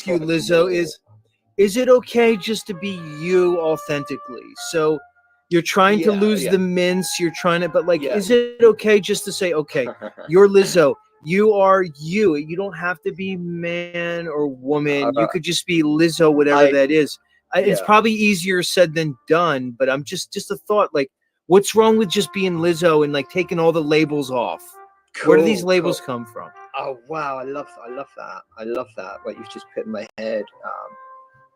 ask you, Lizzo, is it okay just to be you authentically? So you're trying to lose the mince, you're trying to, but like, is it okay just to say, okay, you're Lizzo, you are you. You don't have to be man or woman. You could just be Lizzo, whatever that is. It's probably easier said than done, but I'm just a thought, like, what's wrong with just being Lizzo and like taking all the labels off? Where do these labels come from? Oh wow, I love that. I love that. What you've just put in my head.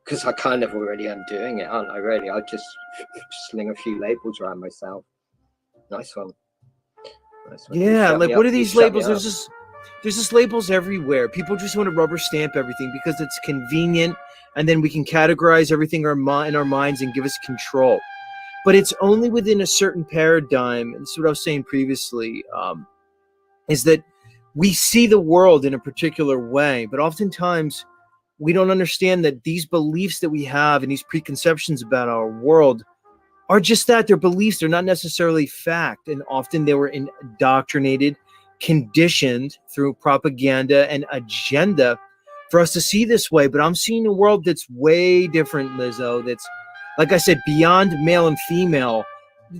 Because I kind of already am doing it, aren't I? Really, I just sling a few labels around myself. Nice one. Yeah, like what are these labels? There's just labels everywhere. People just want to rubber stamp everything because it's convenient, and then we can categorize everything in our minds and give us control. But it's only within a certain paradigm. And this is what I was saying previously. Is that we see the world in a particular way, but oftentimes we don't understand that these beliefs that we have and these preconceptions about our world are just that. They're beliefs. They're not necessarily fact. And often they were indoctrinated, conditioned through propaganda and agenda for us to see this way. But I'm seeing a world that's way different, Lizzo. That's, like I said, beyond male and female,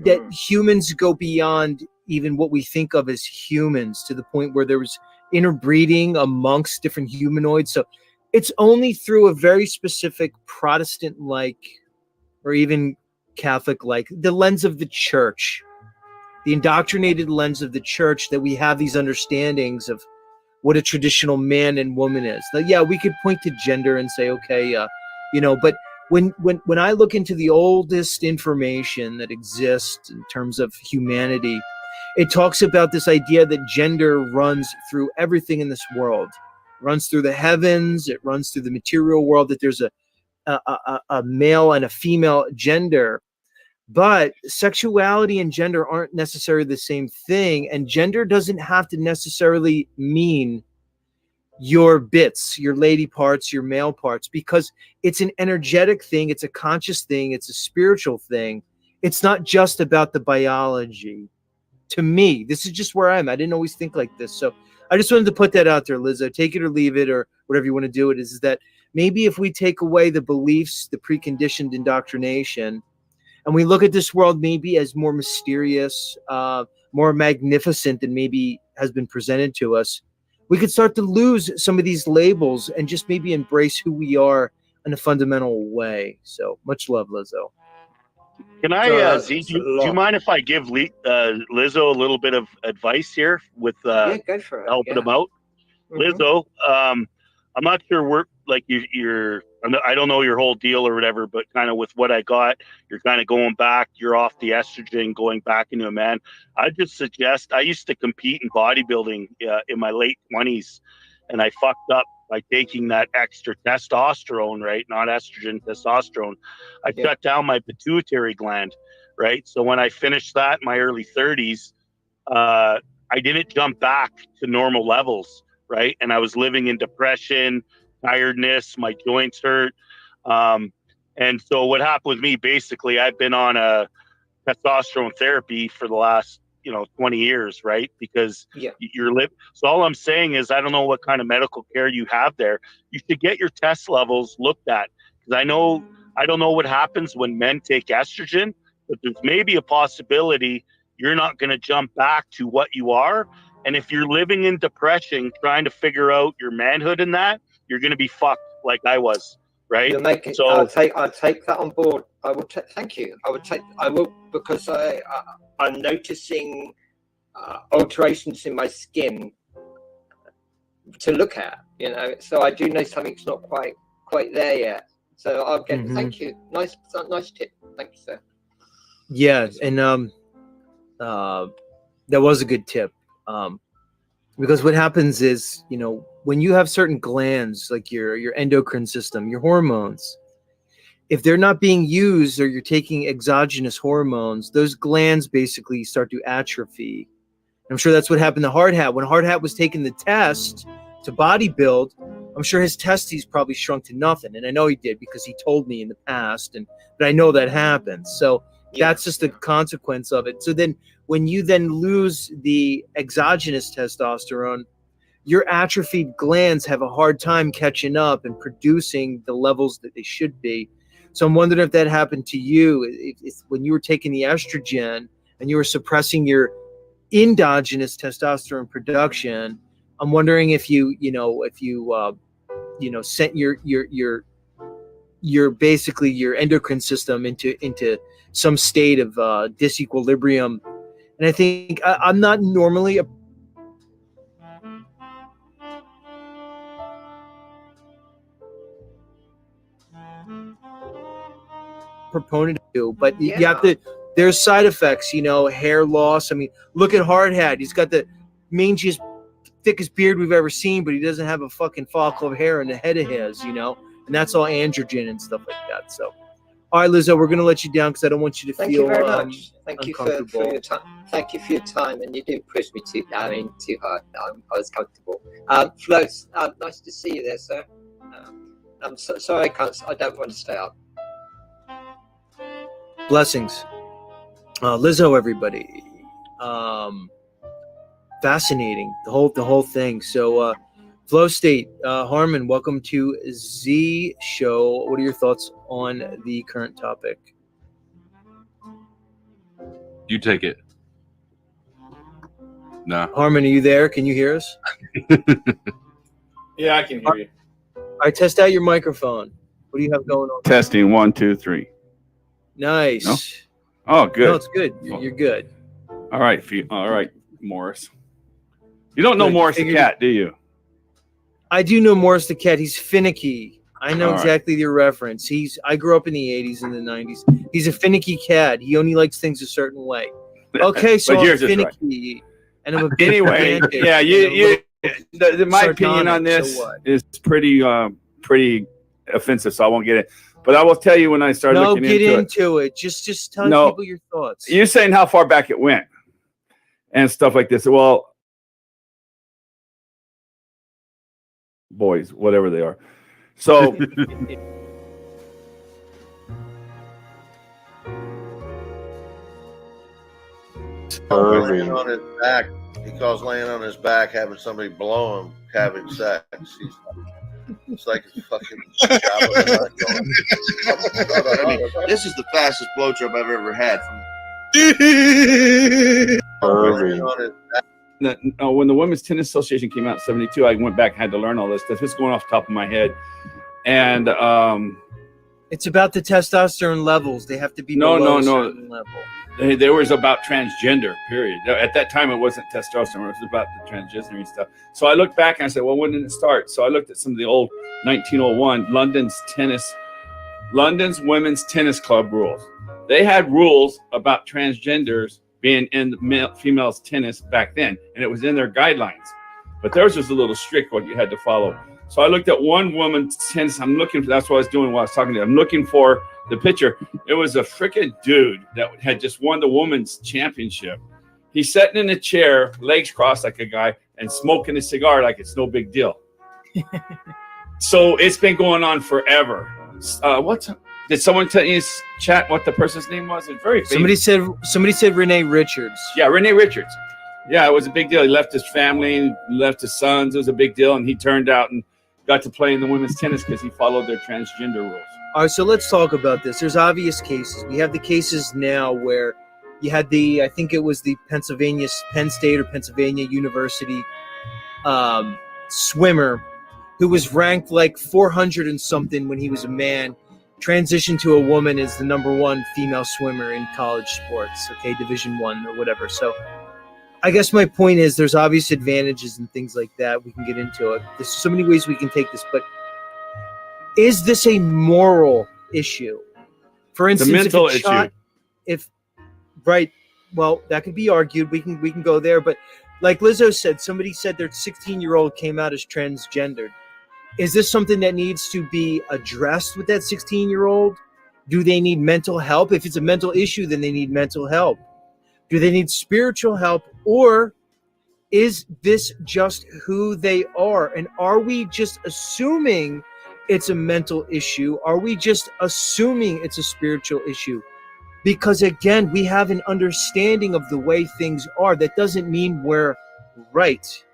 that humans go beyond even what we think of as humans, to the point where there was interbreeding amongst different humanoids. So it's only through a very specific Protestant-like, or even Catholic-like, the lens of the church, the indoctrinated lens of the church, that we have these understandings of what a traditional man and woman is. Now, yeah, we could point to gender and say, okay, but when I look into the oldest information that exists in terms of humanity, it talks about this idea that gender runs through everything in this world. It runs through the heavens, it runs through the material world, that there's a male and a female gender. But sexuality and gender aren't necessarily the same thing, and gender doesn't have to necessarily mean your bits, your lady parts, your male parts, because it's an energetic thing, it's a conscious thing, it's a spiritual thing. It's not just about the biology. To me, this is just where I'm. I didn't always think like this. So I just wanted to put that out there, Lizzo. Take it or leave it, or whatever you want to do it, is that maybe if we take away the beliefs, the preconditioned indoctrination, and we look at this world maybe as more mysterious, more magnificent than maybe has been presented to us, we could start to lose some of these labels and just maybe embrace who we are in a fundamental way. So much love, Lizzo. Can I, Z, do you mind if I give Lizzo a little bit of advice here with go for it. Helping him out? Lizzo, I'm not sure you're I don't know your whole deal or whatever, but kind of with what I got, you're kind of going back, you're off the estrogen, going back into a man. I just suggest, I used to compete in bodybuilding in my late 20s, and I fucked up by taking that extra testosterone, right? Not estrogen, testosterone. I shut down my pituitary gland, right? So when I finished that in my early 30s, I didn't jump back to normal levels, right? And I was living in depression, tiredness, my joints hurt. And so what happened with me, basically, I've been on a testosterone therapy for the last 20 years, right? Because you're so all I'm saying is, I don't know what kind of medical care you have there. You should get your test levels looked at, because I don't know what happens when men take estrogen, but there's maybe a possibility you're not going to jump back to what you are. And if you're living in depression, trying to figure out your manhood in that, you're going to be fucked like I was, right? So I'll take that on board. I will. Thank you. I will, because I'm noticing alterations in my skin to look at. So I do know something's not quite there yet. So I'll get. Thank you. Nice tip. Thank you, sir. Yeah, and that was a good tip. Because what happens is, when you have certain glands, like your endocrine system, your hormones, if they're not being used, or you're taking exogenous hormones, those glands basically start to atrophy. And I'm sure that's what happened to Hard Hat. When Hard Hat was taking the test to bodybuild, I'm sure his testes probably shrunk to nothing. And I know he did, because he told me in the past, but I know that happens. So that's just the consequence of it. So then when you then lose the exogenous testosterone, your atrophied glands have a hard time catching up and producing the levels that they should be. So I'm wondering if that happened to you if when you were taking the estrogen and you were suppressing your endogenous testosterone production. I'm wondering if you sent your basically your endocrine system into some state of disequilibrium. And I think I'm not normally a proponent to, but you have to. There's side effects, hair loss. I mean, look at Hardhat. He's got the mangiest, thickest beard we've ever seen, but he doesn't have a fucking follicle of hair in the head of his, and that's all androgen and stuff like that. So, all right, Lizzo, we're gonna let you down because I don't want you to Thank feel you very much. Thank you for uncomfortable. your time. Thank you for your time, and you didn't push me too hard. I was comfortable. Flo, nice to see you there, sir. I'm sorry I don't want to stay up. Blessings. Lizzo, everybody. Fascinating, the whole thing. So, Flow State, Harmon, welcome to Z Show. What are your thoughts on the current topic? You take it. No. Harmon, are you there? Can you hear us? Yeah, I can hear you. All right, test out your microphone. What do you have going on? Testing 1, 2, 3. Nice. No? Oh, good. No, it's good. You're good. All right, Morris. You don't know Good. Morris the cat, do you? I do know Morris the cat. He's finicky. I know All right. exactly your reference. I grew up in the 80s and the 90s. He's a finicky cat. He only likes things a certain way. Okay, so But I'm yours is right. finicky, and I'm a bit Anyway, pedantic, yeah, my opinion on sardonic, this so what? is pretty offensive, so I won't get it. But I will tell you when I started No, looking get into into it. Just tell No. people your thoughts. it. You're saying how far back it went and stuff like this. Well, boys, whatever they are. So laying on his back. He calls laying on his back, having somebody blow him, having sex. It's like a fucking job. This is the fastest blowjob I've ever had. Laying on his back. when the Women's Tennis Association came out in '72, I went back and had to learn all this stuff. It's going off the top of my head. And It's about the testosterone levels. They have to be No, below no, a no. certain level. there was about transgender, period. At that time, it wasn't testosterone. It was about the transgender stuff. So I looked back and I said, well, when did it start? So I looked at some of the old 1901 London's Women's Tennis Club rules. They had rules about transgenders being in the females tennis back then, and it was in their guidelines. But theirs was a little strict what you had to follow. So I looked at one woman's tennis. That's what I was doing while I was talking to you. I'm looking for the picture. It was a freaking dude that had just won the women's championship. He's sitting in a chair, legs crossed like a guy, and smoking a cigar like it's no big deal. So it's been going on forever. Did someone tell you chat what the person's name was? It's very famous. Somebody said Renee Richards. Yeah, Renee Richards. Yeah, it was a big deal. He left his family, left his sons. It was a big deal, and he turned out and got to play in the women's tennis because he followed their transgender rules. All right, so let's talk about this. There's obvious cases. We have the cases now where you had I think it was the Penn State or Pennsylvania University swimmer who was ranked like 400 and something when he was a man, transitioned to a woman as the number one female swimmer in college sports, okay, Division I or whatever. So I guess my point is there's obvious advantages and things like that. We can get into it. There's so many ways we can take this, but is this a moral issue? For instance, The mental issue. Well, that could be argued. We can go there, but like Lizzo said, somebody said their 16-year-old came out as transgendered. Is this something that needs to be addressed with that 16-year-old? Do they need mental help? If it's a mental issue, then they need mental help. Do they need spiritual help, or is this just who they are? And are we just assuming it's a mental issue? Are we just assuming it's a spiritual issue? Because again, we have an understanding of the way things are. That doesn't mean we're right.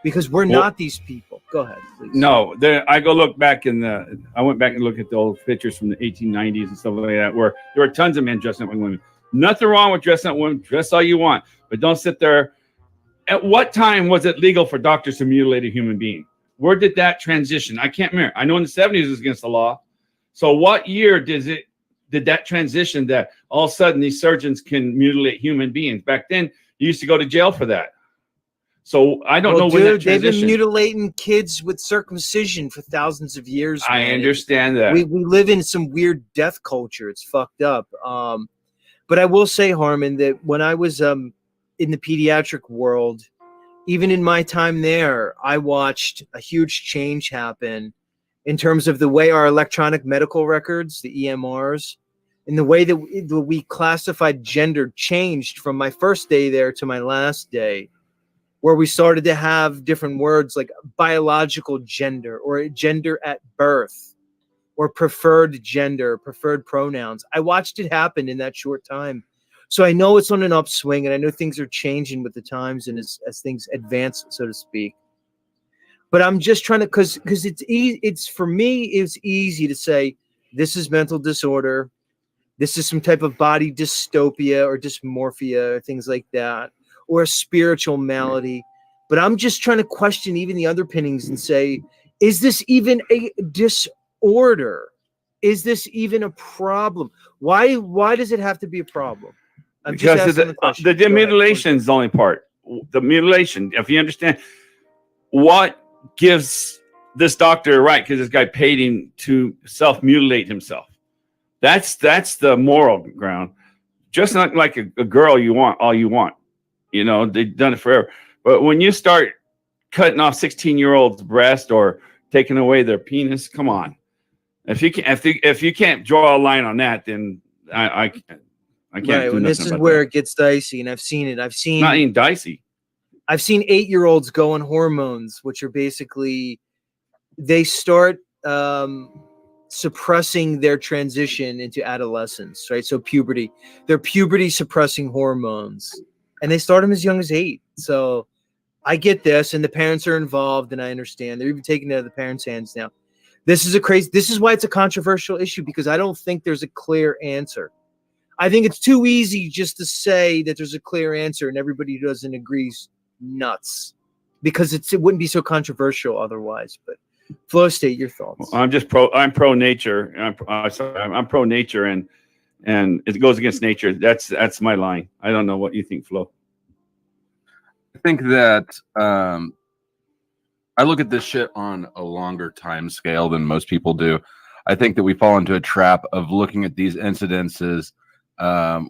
because we're not these people. Go ahead, please. No, I go look back I went back and looked at the old pictures from the 1890s and stuff like that, where there were tons of men dressing up like women. Nothing wrong with dressing up women. Dress all you want, but don't sit there. At what time was it legal for doctors to mutilate a human being? Where did that transition? I can't remember. I know in the 70s it was against the law. So what year did that transition that all of a sudden these surgeons can mutilate human beings? Back then, you used to go to jail for that. So I don't know when that transition. They've been mutilating kids with circumcision for thousands of years. I man. understand that. We live in some weird death culture. It's fucked up. But I will say, Harmon, that when I was in the pediatric world, even in my time there, I watched a huge change happen in terms of the way our electronic medical records, the EMRs, and the way that we classified gender changed from my first day there to my last day, where we started to have different words like biological gender or gender at birth or preferred gender, preferred pronouns. I watched it happen in that short time. So I know it's on an upswing, and I know things are changing with the times and as things advance, so to speak. But I'm just trying to, because it's for me, it's easy to say this is mental disorder, this is some type of body dystopia or dysmorphia or things like that, or a spiritual malady. But I'm just trying to question even the underpinnings and say, is this even a disorder? Is this even a problem? Why does it have to be a problem? I'm because just asking the mutilation is the only part. The mutilation, if you understand what gives this doctor a right, because this guy paid him to self-mutilate himself. That's the moral ground. Just not like a girl you want, all you want. You know, they've done it forever. But when you start cutting off 16-year-olds' breast or taking away their penis, come on. If you can't draw a line on that, then I can't. Right, do and this is where it gets dicey, and I've seen it. Not even dicey. I've seen 8-year-olds go on hormones, which are basically they start suppressing their transition into adolescence, right? So puberty, they're puberty suppressing hormones, and they start them as young as 8. So I get this, and the parents are involved, and I understand. They're even taking it out of the parents' hands now. This is why it's a controversial issue, because I don't think there's a clear answer. I think it's too easy just to say that there's a clear answer and everybody who doesn't agree is nuts, because it wouldn't be so controversial otherwise. But Flow State, your thoughts? I'm pro nature. I'm pro nature, and it goes against nature. That's my line. I don't know what you think, Flo. I think that I look at this shit on a longer time scale than most people do. I think that we fall into a trap of looking at these incidences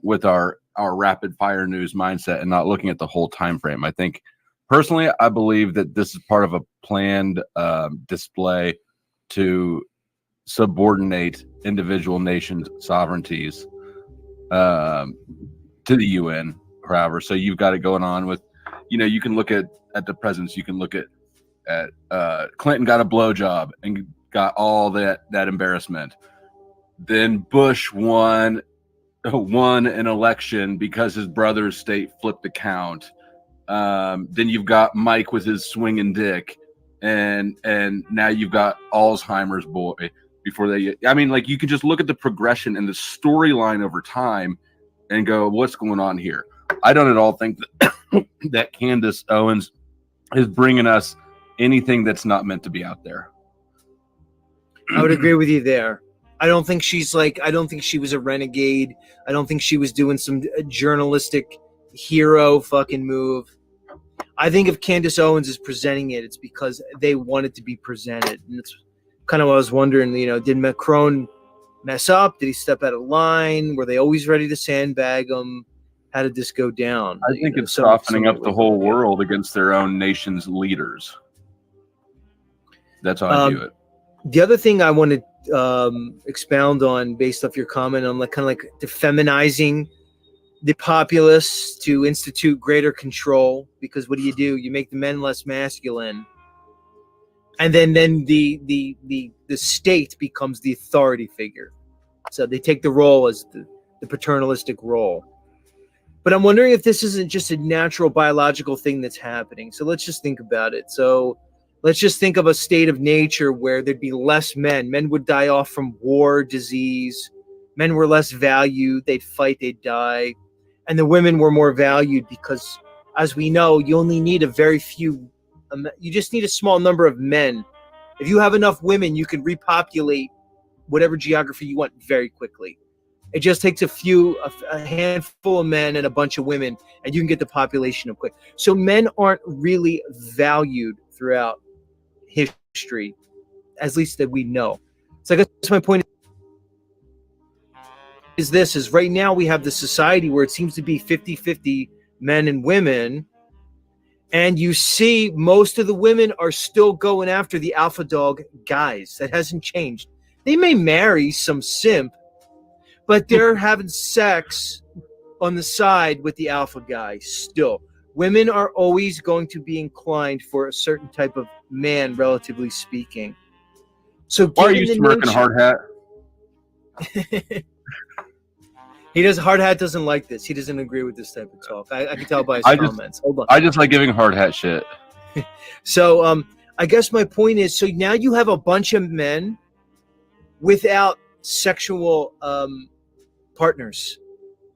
with our rapid fire news mindset and not looking at the whole time frame. I think personally, I believe that this is part of a planned display to subordinate individual nations' sovereignties to the UN, however. So you've got it going on with, you can look at the presidents, you can look at Clinton got a blowjob and got all that embarrassment. Then Bush won an election because his brother's state flipped the count. Then you've got Mike with his swinging dick, and now you've got Alzheimer's boy. You can just look at the progression and the storyline over time and go, what's going on here? I don't at all think that Candace Owens is bringing us anything that's not meant to be out there. I would agree with you there. I don't think she was a renegade. I don't think she was doing some journalistic hero fucking move. I think if Candace Owens is presenting it, it's because they want it to be presented. And that's kind of what I was wondering, did Macron mess up? Did he step out of line? Were they always ready to sandbag him? How did this go down? I think it's softening up the whole world against their own nation's leaders. That's how I view it. The other thing I want to expound on, based off your comment on kind of like the feminizing the populace to institute greater control, because what do? You make the men less masculine, and then the state becomes the authority figure. So they take the role as the paternalistic role. But I'm wondering if this isn't just a natural biological thing that's happening. So let's just think about it. So let's just think of a state of nature where there'd be less men. Men would die off from war, disease. Men were less valued. They'd fight, they'd die. And the women were more valued because, as we know, you only need a very few. You just need a small number of men. If you have enough women, you can repopulate whatever geography you want very quickly. It just takes a handful of men and a bunch of women, and you can get the population up quick. So men aren't really valued throughout history, at least that we know. So I guess my point is right now we have the society where it seems to be 50-50 men and women, and you see most of the women are still going after the alpha dog guys. That hasn't changed. They may marry some simp, but they're having sex on the side with the alpha guy still. Women are always going to be inclined for a certain type of man, relatively speaking. So Why are you smirking, hard hat? Hard hat doesn't like this. He doesn't agree with this type of talk. I can tell by his comments. Hold on. I just like giving hard hat shit. So I guess my point is, so now you have a bunch of men without sexual partners.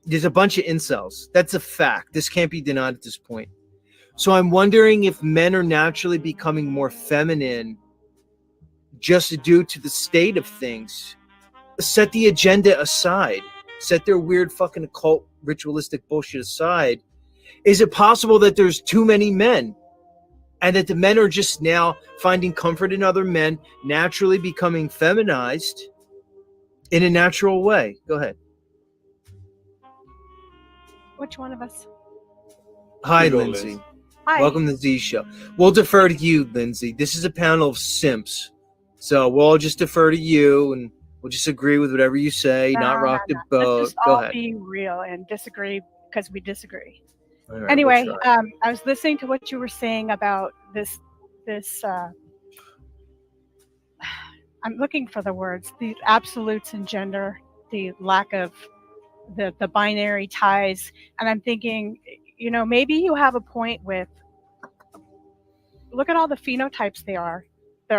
There's a bunch of incels. That's a fact. This can't be denied at this point. So I'm wondering if men are naturally becoming more feminine just due to the state of things. Set the agenda aside. Set their weird fucking occult ritualistic bullshit aside. Is it possible that there's too many men and that the men are just now finding comfort in other men, naturally becoming feminized in a natural way? Go ahead. Which one of us? Hi, Hello, Lindsay. Liz. Hi. Welcome to the Z Show. We'll defer to you, Lindsay. This is a panel of simps. So we'll all just defer to you and we'll just agree with whatever you say, not rock the boat. Let's just Go all ahead. be real and disagree because we disagree. All right, Anyway, we'll try. I was listening to what you were saying about this. I'm looking for the words. The absolutes in gender, the lack of the binary ties, and I'm thinking, maybe you have a point with. Look at all the phenotypes there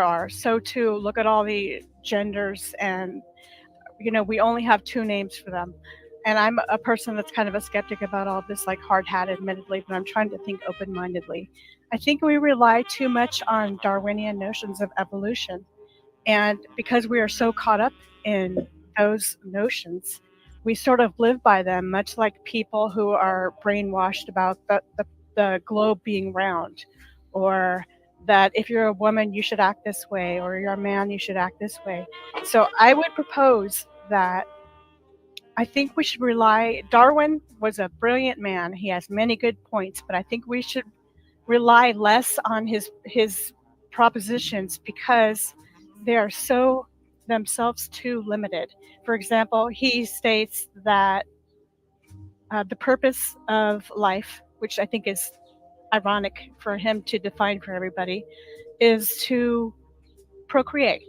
are. So too, look at all the genders, and we only have two names for them. And I'm a person that's kind of a skeptic about all this, like hard hat, admittedly, but I'm trying to think open-mindedly. I think we rely too much on Darwinian notions of evolution. And because we are so caught up in those notions, we sort of live by them, much like people who are brainwashed about the globe being round, or that if you're a woman, you should act this way, or you're a man, you should act this way. So I would propose that I think we should Darwin was a brilliant man. He has many good points, but I think we should rely less on his propositions because they are so themselves too limited. For example, he states that the purpose of life, which I think is ironic for him to define for everybody, is to procreate.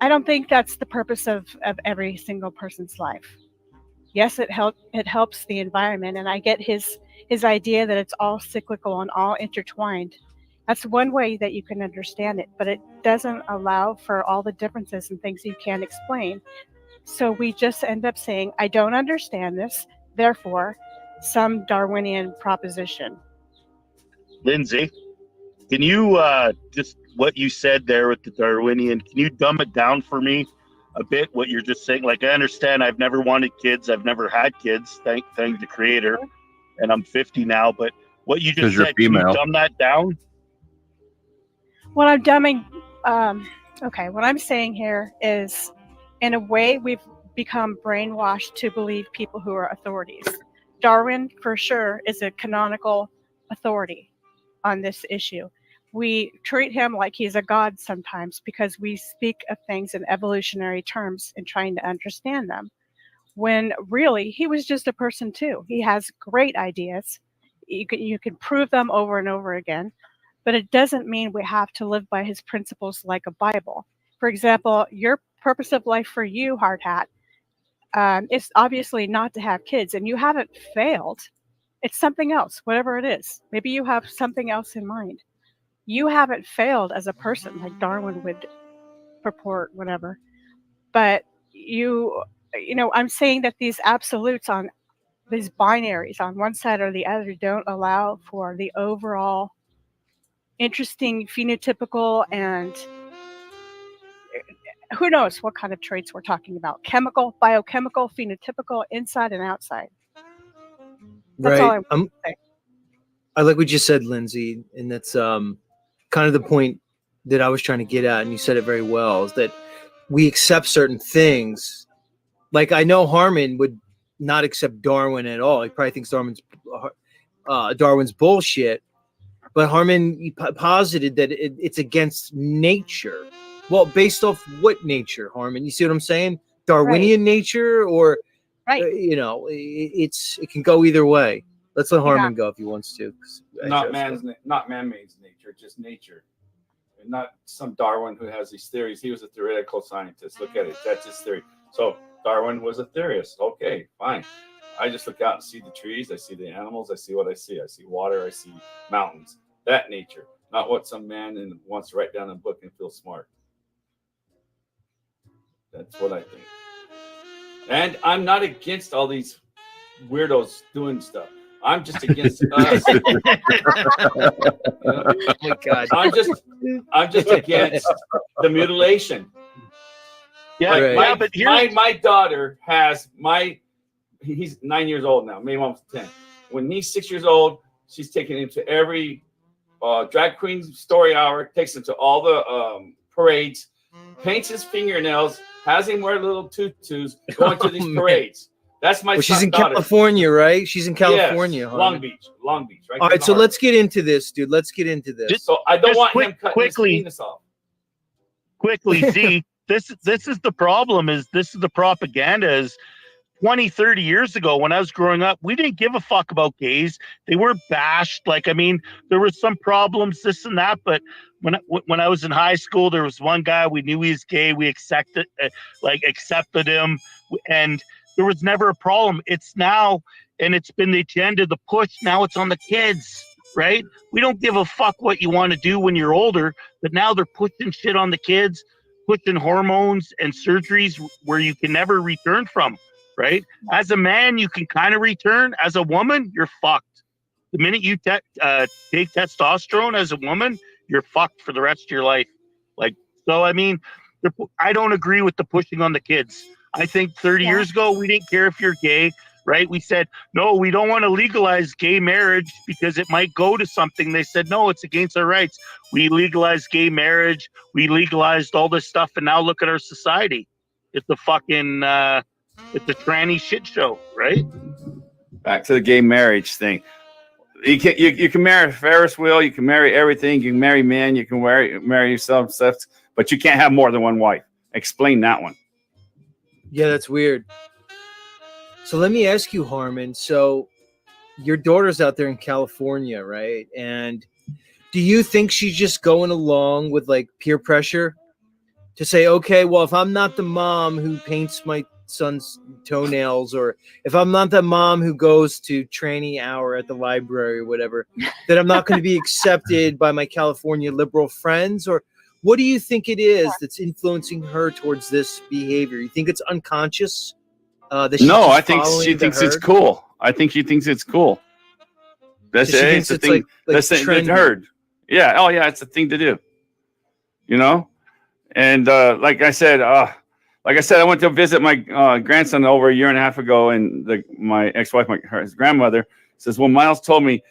I don't think that's the purpose of every single person's life. Yes, it helps the environment, and I get his idea that it's all cyclical and all intertwined. That's one way that you can understand it, but it doesn't allow for all the differences and things you can't explain. So we just end up saying, I don't understand this, therefore, some Darwinian proposition. Lindsay, can you just what you said there with the Darwinian, can you dumb it down for me a bit, what you're just saying? Like, I understand I've never wanted kids, I've never had kids, thank the creator, and I'm 50 now, but what you just said, can you dumb that down? What I'm dumbing, what I'm saying here is, in a way, we've become brainwashed to believe people who are authorities. Darwin, for sure, is a canonical authority on this issue. We treat him like he's a god sometimes because we speak of things in evolutionary terms and trying to understand them, when really he was just a person too. He has great ideas. You can prove them over and over again, but it doesn't mean we have to live by his principles like a Bible. For example, your purpose of life for you, Hard Hat, It's obviously not to have kids, and you haven't failed. It's something else, whatever it is. Maybe you have something else in mind. You haven't failed as a person, like Darwin would purport, whatever. But I'm saying that these absolutes on these binaries on one side or the other don't allow for the overall interesting phenotypical and who knows what kind of traits we're talking about. Chemical, biochemical, phenotypical, inside and outside. That's all I'm saying. I like what you said, Lindsay, and that's kind of the point that I was trying to get at, and you said it very well, is that we accept certain things. Like, I know Harmon would not accept Darwin at all. He probably thinks Darwin's bullshit. But Harmon posited that it's against nature. Well, based off what nature, Harmon? You see what I'm saying? Darwinian nature, or it can go either way. Let's let Harmon go if he wants to. Not man-made nature, just nature. And not some Darwin who has these theories. He was a theoretical scientist. Look at it. That's his theory. So Darwin was a theorist. Okay, fine. I just look out and see the trees. I see the animals. I see what I see. I see water. I see mountains. That nature. Not what some man wants to write down in a book and feel smart. That's what I think. And I'm not against all these weirdos doing stuff. I'm just against us. Oh my God. I'm just against the mutilation. Yeah, like but my daughter has he's 9 years old now, maybe almost 10. When he's 6 years old, she's taking him to every drag queen story hour, takes him to all the parades, paints his fingernails, has him wear little tutus, going to these parades. That's my she's in daughter. California, right? She's in California. Yes, Long Beach, right? All right, so let's get into this, dude. Let's get into this. So I don't want him cutting his penis off. Quickly, see, this is the problem. This is the propaganda. Is 20, 30 years ago when I was growing up, we didn't give a fuck about gays. They were bashed. Like, I mean, there was some problems, this and that, but when I was in high school, there was one guy, we knew he was gay. We accepted him, and there was never a problem. It's now, and it's been the agenda, the push. Now it's on the kids, right? We don't give a fuck what you want to do when you're older, but now they're pushing shit on the kids, pushing hormones and surgeries where you can never return from, right? As a man, you can kind of return. As a woman, you're fucked. The minute you take testosterone as a woman, you're fucked for the rest of your life. Like, so, I mean, I don't agree with the pushing on the kids. I think 30 years ago, we didn't care if you're gay, right? We said, no, we don't want to legalize gay marriage because it might go to something. They said, no, it's against our rights. We legalized gay marriage. We legalized all this stuff. And now look at our society. It's a fucking, it's a tranny shit show, right? Back to the gay marriage thing. You can marry Ferris wheel. You can marry everything. You can marry men. You can marry yourself, but you can't have more than one wife. Explain that one. Yeah, that's weird. So let me ask you, Harmon. So your daughter's out there in California, right? And do you think she's just going along with like peer pressure to say, okay, well, if I'm not the mom who paints my son's toenails, or if I'm not the mom who goes to tranny hour at the library or whatever, that I'm not going to be accepted by my California liberal friends? Or what do you think it is that's influencing her towards this behavior? You think it's unconscious? I think she thinks it's cool. I think she thinks it's cool. That's it's the thing. That's the herd. Yeah. Oh, yeah. It's a thing to do. You know. And like I said, I went to visit my grandson over a year and a half ago, and my ex-wife, his grandmother, says, "Well, Miles told me,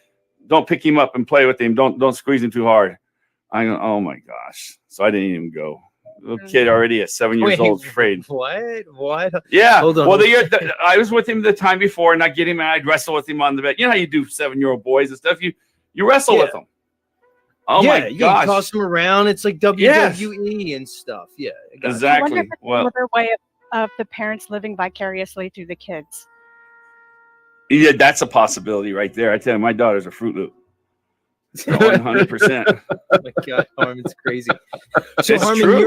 don't pick him up and play with him. Don't squeeze him too hard." I go, "Oh my gosh!" So I didn't even go. Little kid already at 7 years old, afraid. What? Yeah. Hold on. Well, I was with him the time before, and I'd get him, and I'd wrestle with him on the bed. You know how you do 7-year-old boys and stuff. You wrestle with them. Oh my gosh! You toss them around. It's like WWE and stuff. Yeah, exactly. Well, another way of the parents living vicariously through the kids. Yeah, that's a possibility right there. I tell you, my daughter's a Fruit Loop. 100%. Oh my God, Harmon's crazy. So It's Harmon, true.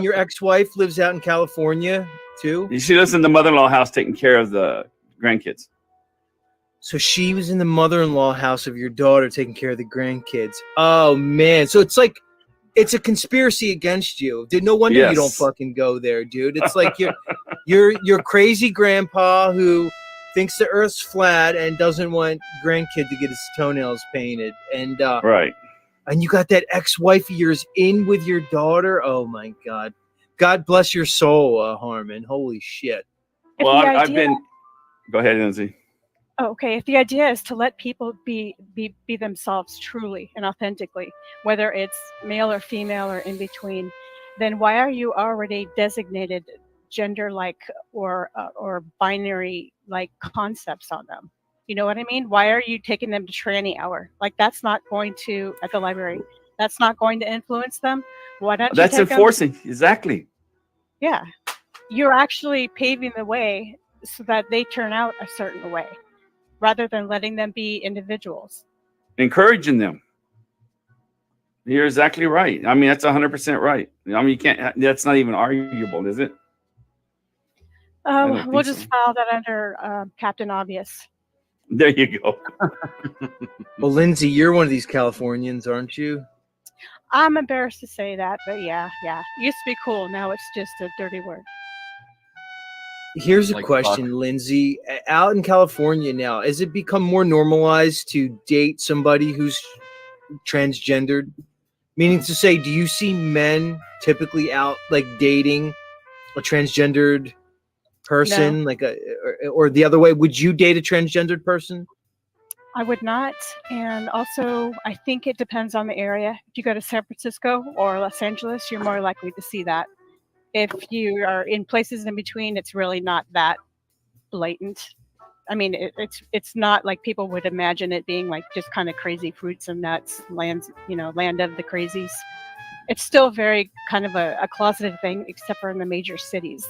your ex-wife lives out in California too. She lives in the mother-in-law house taking care of the grandkids. So she was in the mother-in-law house of your daughter taking care of the grandkids. Oh man, so it's like it's a conspiracy against you. No wonder you don't Yes. fucking go there, dude. It's like you're crazy grandpa who thinks the Earth's flat and doesn't want grandkid to get his toenails painted, and Right. and you got that ex-wife of yours in with your daughter. Oh my God, God bless your soul, Harmon. Holy shit. If Well, the I've idea- been. Go ahead, Lindsay. Oh, okay, if the idea is to let people be themselves truly and authentically, whether it's male or female or in between, then why are you already designated gender-like or binary-like concepts on them? You know what I mean? Why are you taking them to tranny hour? Like that's not going to at the library. That's not going to influence them. Why don't you That's take them? enforcing. Exactly. Yeah, you're actually paving the way so that they turn out a certain way, rather than letting them be individuals. Encouraging them. You're exactly right. I mean, that's 100% right. I mean, you can't. That's not even arguable, is it? don't We'll think just so. file that under Captain Obvious. There you go. Well, Lindsay, you're one of these Californians, aren't you? I'm embarrassed to say that, but yeah. Used to be cool. Now it's just a dirty word. Here's a Like question, fuck. Lindsay. Out in California now, has it become more normalized to date somebody who's transgendered? Meaning to say, do you see men typically out like dating a transgendered person, like or the other way? Would you date a transgendered person? I would not. And also, I think it depends on the area. If you go to San Francisco or Los Angeles, you're more likely to see that. If you are in places in between, it's really not that blatant. I mean, it's not like people would imagine it being like just kind of crazy fruits and nuts, land of the crazies. It's still very kind of a closeted thing, except for in the major cities.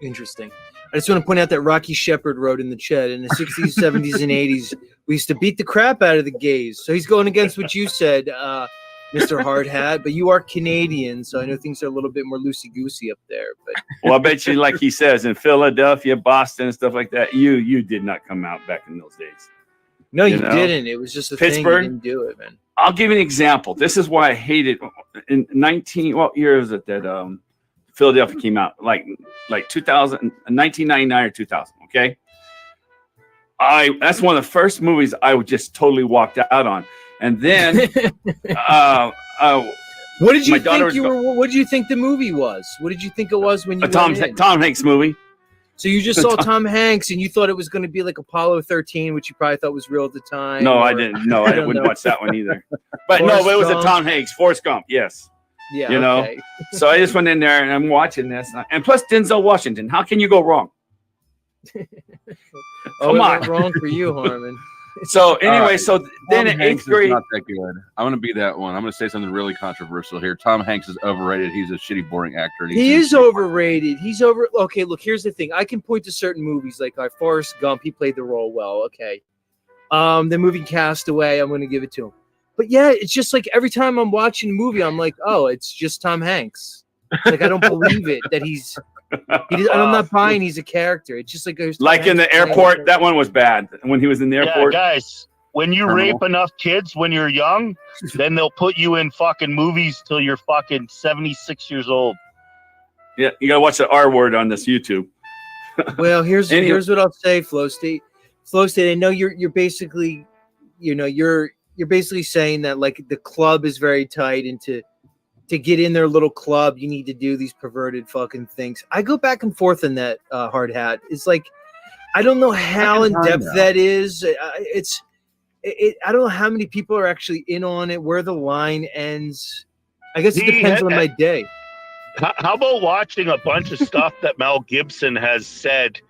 Interesting. I just want to point out that Rocky Shepard wrote in the chat in the 60s, 70s, and 80s, we used to beat the crap out of the gays. So he's going against what you said, Mr. Hard Hat, but you are Canadian, so I know things are a little bit more loosey-goosey up there. But Well, I bet you, like he says, in Philadelphia, Boston, and stuff like that, you did not come out back in those days. no, you know? didn't. It was just a Pittsburgh? thing. You didn't do it, man. I'll give you an example. This is why I hated in what year is it that Philadelphia came out? Like 2000, 1999 or 2000. Okay, that's one of the first movies I would just totally walked out on. And then What did you my daughter think what did you think the movie was? What did you think it was when you a Tom went in? Hanks movie. So you just saw Tom Hanks and you thought it was going to be like Apollo 13, which you probably thought was real at the time. No, I or- didn't. No, I don't wouldn't know. watch that one either. But Forrest no, it was a Gump. Tom Hanks, Forrest Gump. Yes. Yeah, you know? okay. So I just went in there and I'm watching this, and plus Denzel Washington. How can you go wrong? Oh, Come it on. went wrong for you, Harmon. So anyway, right. so then Tom in Hanks eighth grade, is not that good. I'm going to be that one. I'm going to say something really controversial here. Tom Hanks is overrated. He's a shitty, boring actor. and he's He in- is overrated. He's over. Okay, look. Here's the thing. I can point to certain movies like Forrest Gump. He played the role well. Okay. The movie Castaway. I'm going to give it to him. But yeah, it's just like every time I'm watching a movie, I'm like, oh, it's just Tom Hanks. It's like I don't believe it that he's. I'm not buying he's a character. It's just like there's Tom like in the Hanks playing airport, a that one was bad. When he was in the Yeah, airport, guys, when you Criminal. rape enough kids when you're young, then they'll put you in fucking movies till you're fucking 76 years old. yeah, you gotta watch the R word on this YouTube. Well, here's Anyway. here's what I'll say, Flow State. Flow State, I know you're basically, you're basically saying that like the club is very tight, and to get in their little club, you need to do these perverted fucking things. I go back and forth in that Hard Hat. It's like I don't know how in Second time depth now. that is. I don't know how many people are actually in on it, where the line ends. I guess it He depends had on my day. How about watching a bunch of stuff that Mel Gibson has said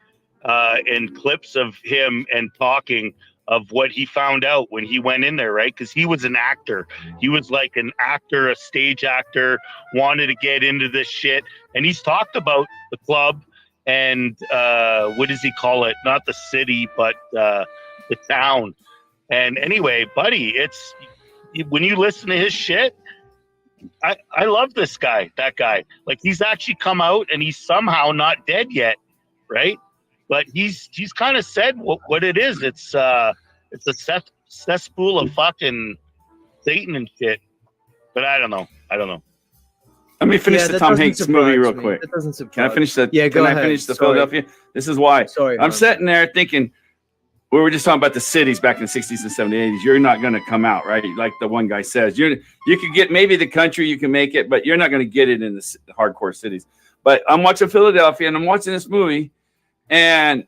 in clips of him and talking of what he found out when he went in there, right? Because he was an actor. He was like an actor, a stage actor, wanted to get into this shit. And he's talked about the club and what does he call it? Not the city, but the town. And anyway, buddy, it's when you listen to his shit, I love this guy, that guy. Like, he's actually come out and he's somehow not dead yet, right? But he's kind of said what it is. It's a cesspool of fucking Satan and shit. But I don't know. Let me finish the Tom Hanks movie real quick. That doesn't surprise. Can I finish that? Yeah, go Can ahead. I finish the Sorry. Philadelphia? This is why. Sorry, I'm sitting there thinking, we were just talking about the cities back in the 60s and 70s, 80s. You're not going to come out, right? Like the one guy says. You could get maybe the country, you can make it, but you're not going to get it in the hardcore cities. But I'm watching Philadelphia, and I'm watching this movie, and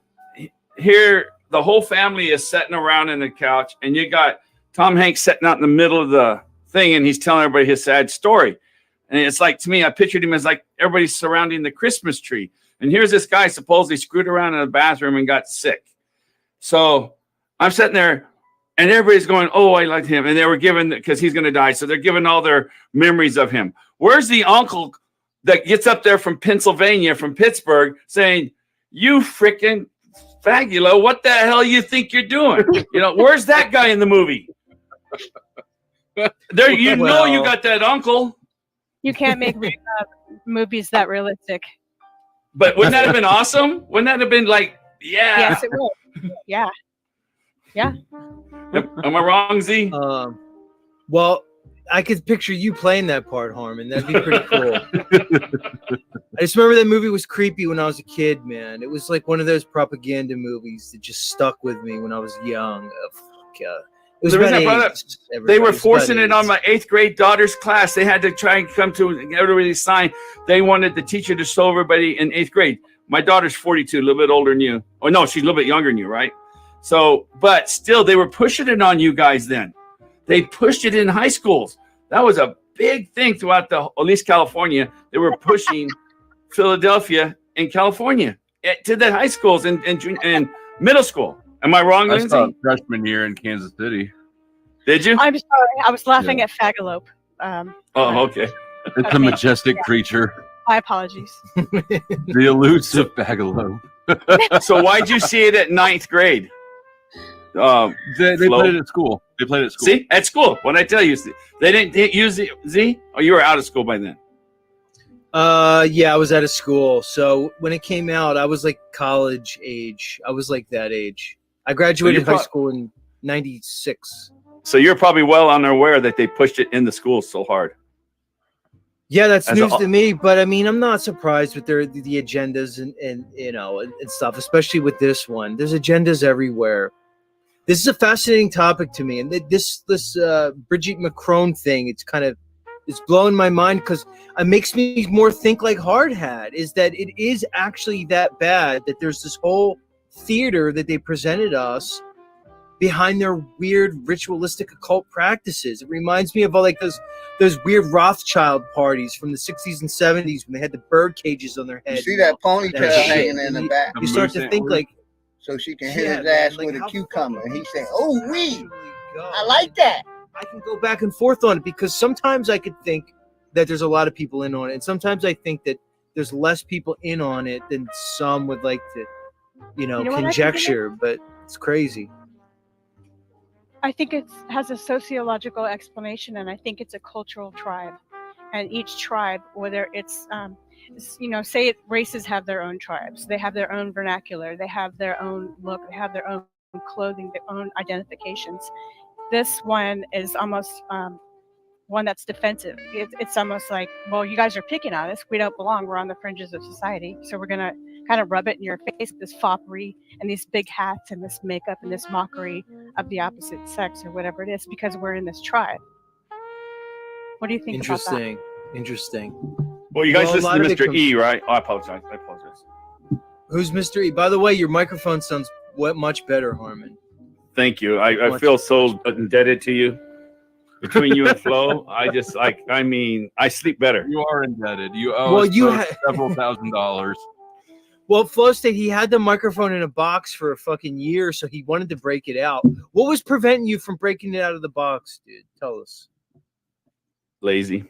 here the whole family is sitting around in the couch, and you got Tom Hanks sitting out in the middle of the thing, and he's telling everybody his sad story. And it's like, to me, I pictured him as like everybody's surrounding the Christmas tree. And here's this guy supposedly screwed around in the bathroom and got sick. So I'm sitting there and everybody's going, oh, I like him. And they were given, because he's going to die. So they're giving all their memories of him. Where's the uncle that gets up there from Pennsylvania, from Pittsburgh, saying, you freaking Fagula, what the hell you think you're doing? Where's that guy in the movie? There, you got that uncle. You can't make movies that realistic. But wouldn't that have been awesome? Wouldn't that have been like, yeah? Yes, it will. Yeah. Am I wrong, Z? Well, I could picture you playing that part, Harmon. That'd be pretty cool. I just remember that movie was creepy when I was a kid, man. It was like one of those propaganda movies that just stuck with me when I was young. It was about AIDS, they were forcing it on my 8th grade daughter's class. They had to try and come to everybody sign. They wanted the teacher to show everybody in 8th grade. My daughter's 42, a little bit older than you. Oh, no, she's a little bit younger than you, right? So, but still, they were pushing it on you guys then. They pushed it in high schools. That was a big thing throughout at least California. They were pushing Philadelphia in California to the high schools and middle school. Am I wrong, I Lindsay? saw freshman year in Kansas City. Did you? I'm sorry. I was laughing at Fagalope. Okay. It's a majestic creature. My apologies. The elusive Bagalope. So why'd you see it at 9th grade? They played it at school. They played it at school. See? At school. When I tell you, they didn't use it. Z? Oh, you were out of school by then. Yeah, I was out of school. So when it came out, I was like college age. I was like that age. I graduated high school in 96. So you're probably well unaware that they pushed it in the schools so hard. Yeah, that's news to me. But I mean, I'm not surprised with the agendas and stuff, especially with this one. There's agendas everywhere. This is a fascinating topic to me, and this Brigitte Macron thing, it's blowing my mind because it makes me more think like Hard had, is that it is actually that bad that there's this whole theater that they presented us behind their weird ritualistic occult practices. It reminds me of all like those weird Rothschild parties from the 60s and 70s when they had the bird cages on their head. You see that ponytail hanging in the back? You start to think like, so she can hit his ass with a cucumber. And he said, oh, I like that. I can go back and forth on it because sometimes I could think that there's a lot of people in on it. And sometimes I think that there's less people in on it than some would like to, conjecture, but it's crazy. I think it has a sociological explanation, and I think it's a cultural tribe. And each tribe, whether it's, races have their own tribes. They have their own vernacular. They have their own look. They have their own clothing, their own identifications. This one is almost one that's defensive. It's almost like, well, you guys are picking on us. We don't belong. We're on the fringes of society. So we're going to kind of rub it in your face, this foppery and these big hats and this makeup and this mockery of the opposite sex or whatever it is, because we're in this tribe. What do you think about that? Interesting. Well, you guys listen to Mr. E, right? Oh, I apologize. Who's Mr. E? By the way, your microphone sounds much better, Harmon. Thank you. I feel so indebted to you. Between you and Flo, I sleep better. You are indebted. You owe us several $1,000s. Well, Flo stated he had the microphone in a box for a fucking year, so he wanted to break it out. What was preventing you from breaking it out of the box, dude? Tell us. Lazy.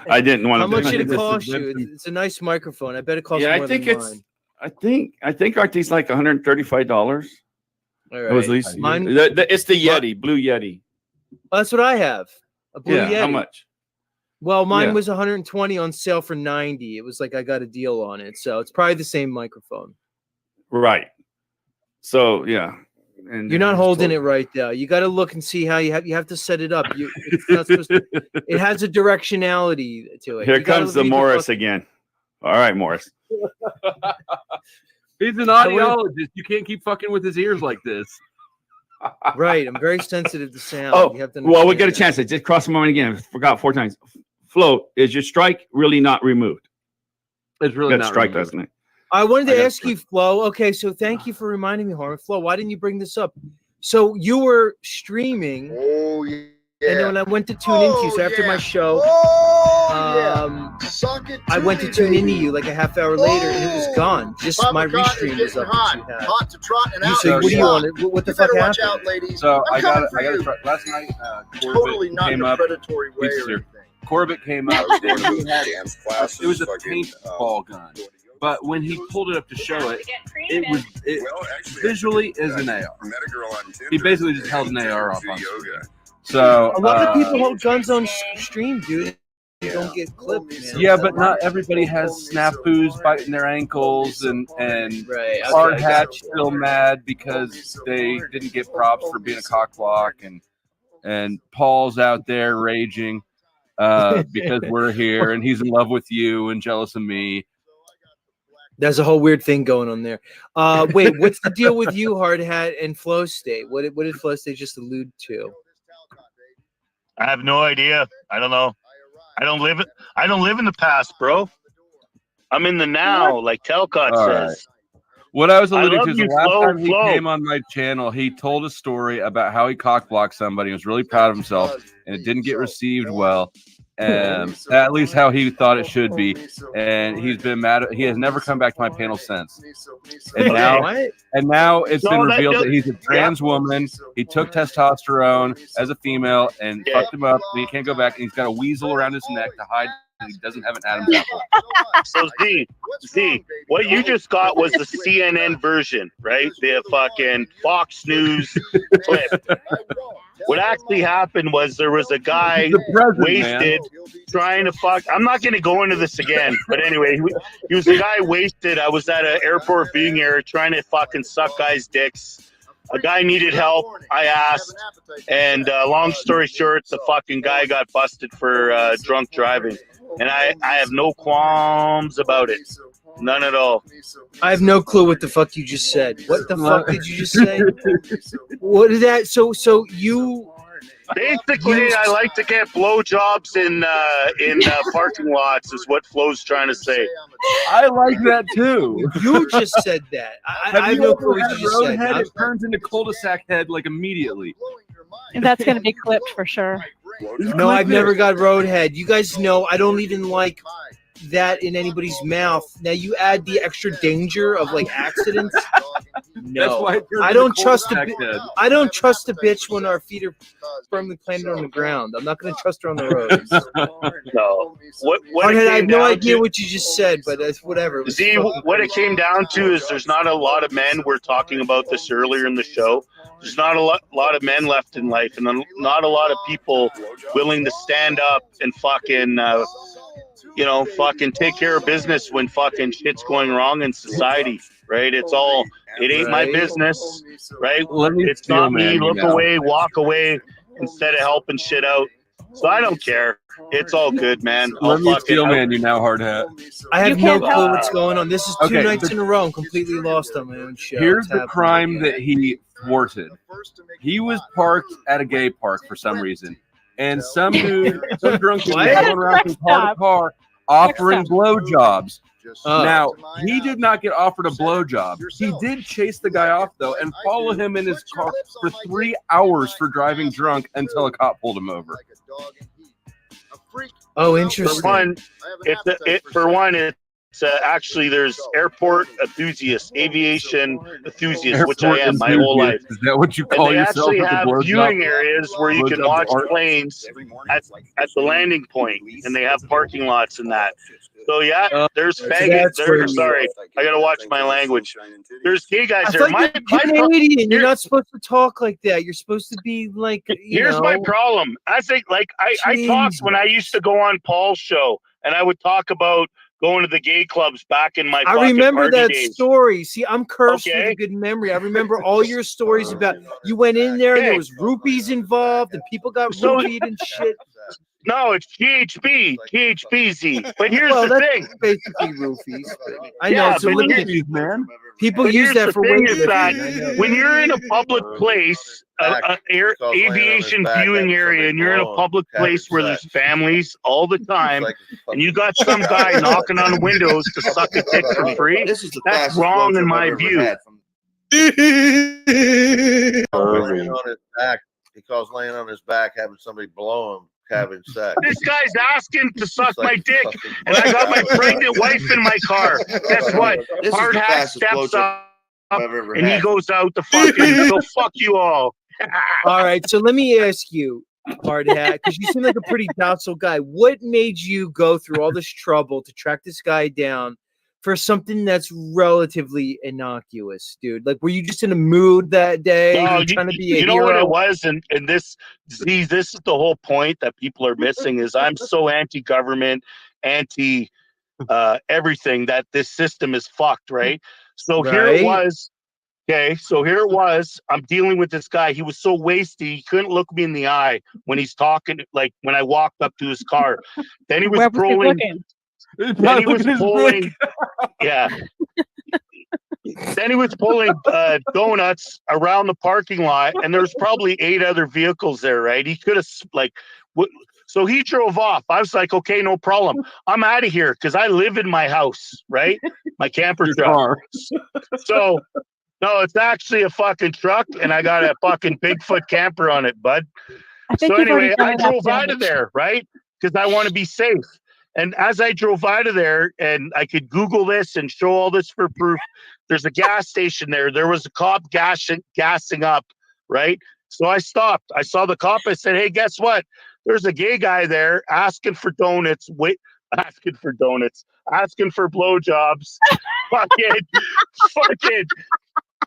I didn't want to. How much did it cost you? It's a nice microphone. I bet it costs more than mine. I think aren't these like $135? All It was at right. least Mine- it's the Yeti, Blue Yeti. Oh, that's what I have. A Blue Yeah, Yeti. how much? Well, mine Yeah. was 120 on sale for 90. It was like I got a deal on it, so it's probably the same microphone. Right. So yeah, and You're not holding it right though. You got to look and see how you have to set it up. It's not supposed to, it has a directionality to it. Here You gotta comes the read Morris fucking- again. All right, Morris. He's an I would- audiologist. You can't keep fucking with his ears like this. Right, I'm very sensitive to sound. Oh, You have to well, we understand got a that. chance. I just crossed my mind again. Forgot 4 times. Flo, is your strike really not removed? It's You really got a not strike removed. last night. I wanted I to got ask you, Flo. Okay, so thank you for reminding me, Harmon. Flo, why didn't you bring this up? So you were streaming, Oh yeah. and then when I went to tune into you, so after my show, Suck it. I went to tune into you like a half hour later, and it was gone. Just my restream was up. That you had. Hot to trot and out. So what do you want? What the You fuck better watch happened? out, ladies. So I'm I got coming for you. try. Last night, Corbett Totally not in came a up. predatory way He's or here. anything. Corbett came up. And he had, it was a paintball gun, but when he pulled it up to show it, it visually is an AR. He basically just held an AR off on screen. So A lot of people hold guns on stream, dude. You don't get clipped, man. Yeah, but not everybody has snafus biting their ankles and Right. Hard okay, Hat still mad because they didn't get props for being a cock block, and Paul's out there raging because we're here and he's in love with you and jealous of me. There's a whole weird thing going on there. Wait, what's the deal with you, Hard Hat, and Flow State? What did Flow State just allude to? I have no idea. I don't know. I don't live in the past, bro. I'm in the now, like Telcott All says. What I was I alluding love to is you, the last Flo, time he Flo. came on my channel, he told a story about how he cock blocked somebody. He was really proud of himself, and it didn't get received well. At least how he thought it should be. And he's been mad. He has never come back to my panel since. And now, What? it's No, been that revealed does- that he's a trans woman. He took testosterone as a female and Yeah. fucked him up. And he can't go back. And he's got a weasel around his neck to hide that he doesn't have an Adam's apple. So Z, what you just got was the CNN version, right? The fucking Fox News clip. What actually happened was there was a guy The president, man. wasted trying to fuck. I'm not going to go into this again, but anyway, he was a guy wasted. I was at an airport viewing area trying to fucking suck guys' dicks. A guy needed help. I asked, and long story short, the fucking guy got busted for drunk driving, and I have no qualms about it, none at all. I have no clue what the fuck you just said. What the fuck did you just say? What is that? So you Basically, I like to get blowjobs in parking lots, is what Flo's trying to say. I like that too. you just said that. I Have have you no ever clue what had you just said. roadhead? It turns into cul-de-sac head like immediately. That's going to be clipped for sure. No, I've never got roadhead. You guys know I don't even like that in anybody's mouth. Now you add the extra danger of like accidents. That's No, why it turns I into don't trust cul-de-sac the head. I don't trust the bitch when our feet are firmly planted on the ground. I'm not going to trust her on the road. No. What Hardhead, it I have came no down idea to, what you just said, but that's whatever. It was Z, fucking what it crazy. came down to is there's not a lot of men. We're talking about this earlier in the show. There's not a lot of men left in life, and not a lot of people willing to stand up and fucking, fucking take care of business when fucking shit's going wrong in society, right? It ain't my Right. business, right? Let me It's steel not me. man you Look now. away, walk away, instead of helping shit out. So I don't care. It's all good, man. Let me fucking- steel man you now, hard hat. I have You no can't clue help what's going on. This is two Okay, nights the- in a row. I'm completely lost on my own show. Here's It's the happening crime again. that he thwarted. He was parked at a gay park for some reason, and some dude, some drunk dude, was What? going around from car to car offering blowjobs. Oh. Now he did not get offered a blowjob. He did chase the guy off though, and follow him in his car for 3 hours for driving drunk until a cop pulled him over. Oh, For interesting. one, it's actually there's airport enthusiasts, aviation enthusiasts, which I Airport am my whole life. enthusiast. Is that what you And call they yourself? actually at the have blowjob- viewing areas where you can blowjob watch art? planes at the landing point, and they have parking lots and that. So yeah, there's faggot. that's where There's you- sorry, I gotta watch my language. There's gay guys I there. thought My you're Canadian. You're here- not supposed to talk like that. You're supposed to be like. Here's my problem. I think, like, I talked when I used to go on Paul's show, and I would talk about going to the gay clubs back in my. I fucking remember party that days. story. See, I'm cursed with Okay. a good memory. I remember all your stories about you went in there and there was rupees involved and people got So- rupied and shit. No, it's GHBZ. But here's Well, the that's thing. basically roofies. But I know Yeah, it's a but limited. here's- man. People But use here's that the for thing is weightlifting. that I know. when you're in a public place, Because laying on his aviation back, viewing having area, somebody and you're in a blow him, public having place where there's sex. families all the time, It's like a and you fucking- got some guy knocking on windows to suck a dick for free, This is the that's fastest wrong blowjob in my I've ever view. had from- laying on his back, because laying on his back, having somebody blow him, having sex. This guy's asking to suck It's like my a dick, fucking- and I got my pregnant wife in my car. Guess what? This is Hard the hat fastest steps blowjob up, I've ever and he had. goes out to fucking so fuck you all. All right, so let me ask you, hard hat, because you seem like a pretty docile guy. What made you go through all this trouble to track this guy down for something that's relatively innocuous, dude? Like, were you just in a mood that day? No, Were you trying to be a you know hero? what it was, and this is the whole point that people are missing is I'm so anti-government, anti everything that this system is fucked, right? So here it Right. was. Okay, so here it was. I'm dealing with this guy. He was so wasted, he couldn't look me in the eye when he's talking. Like when I walked up to his car, then he was Where was he rolling. looking? Then he was pulling. Yeah. Then he was pulling donuts around the parking lot, and there was probably 8 other vehicles there. Right? He could have so he drove off. I was like, okay, no problem. I'm out of here because I live in my house, right? My camper truck. Car. So no, it's actually a fucking truck, and I got a fucking Bigfoot camper on it, bud. I think So you've already anyway, done I enough drove out of damage. there, right? Because I want to be safe. And as I drove out of there, and I could Google this and show all this for proof, there's a gas station there. There was a cop gassing up, right? So I stopped. I saw the cop. I said, hey, guess what? There's a gay guy there asking for donuts. Asking for blowjobs. fucking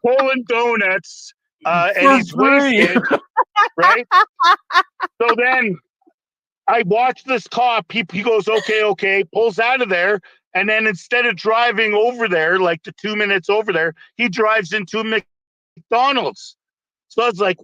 pulling donuts. And he's wasted, right? So then I watch this cop. He goes, okay, pulls out of there. And then instead of driving over there, like the 2 minutes over there, he drives into a McDonald's. So I was like,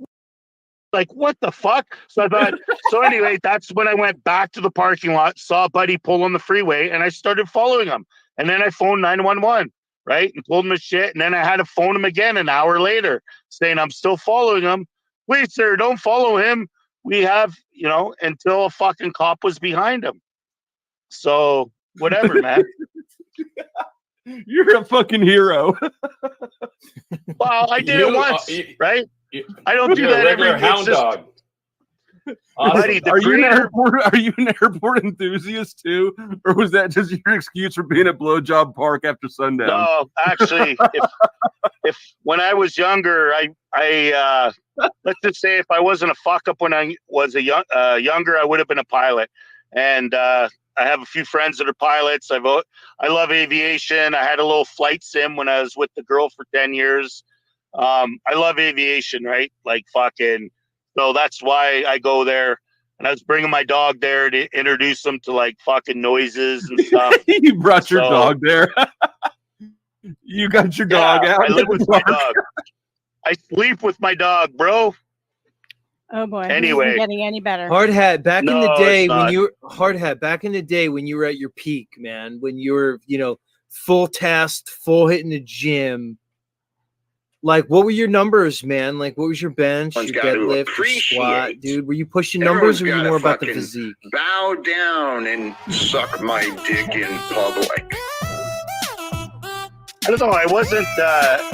what the fuck? So I thought, so anyway, that's when I went back to the parking lot, saw a buddy pull on the freeway, and I started following him. And then I phoned 911, right? And told him his shit. And then I had to phone him again an hour later saying, I'm still following him. Please, sir, don't follow him. We have, until a fucking cop was behind him. So whatever, man. You're a fucking hero. Well, I did it once, right? I don't do You're that a every regular hound dog. Buddy, the Are you an creator- airport? Are you an airport enthusiast too, or was that just your excuse for being at blowjob park after sundown? No, actually, if when I was younger, I let's just say if I wasn't a fuck up when I was younger, I would have been a pilot. And I have a few friends that are pilots. I love aviation. I had a little flight sim when I was with the girl for 10 years. I love aviation, right? Like fucking. So that's why I go there. And I was bringing my dog there to introduce him to like fucking noises and stuff. You brought your So- dog there. You got your dog out. I live with my dog. I sleep with my dog, bro. Oh boy. Anyway. This isn't getting any better. Hard hat back in the No, day it's when not. you were hard hat back in the day when you were at your peak, man, when you were, full tasked, full hitting the gym. Like, what were your numbers, man? Like, what was your bench, your Everyone's got to deadlift, your squat, appreciate. dude? Were you pushing numbers, or were you Everyone's more gotta about the fucking physique? Bow down and suck my dick in public. I don't know. I wasn't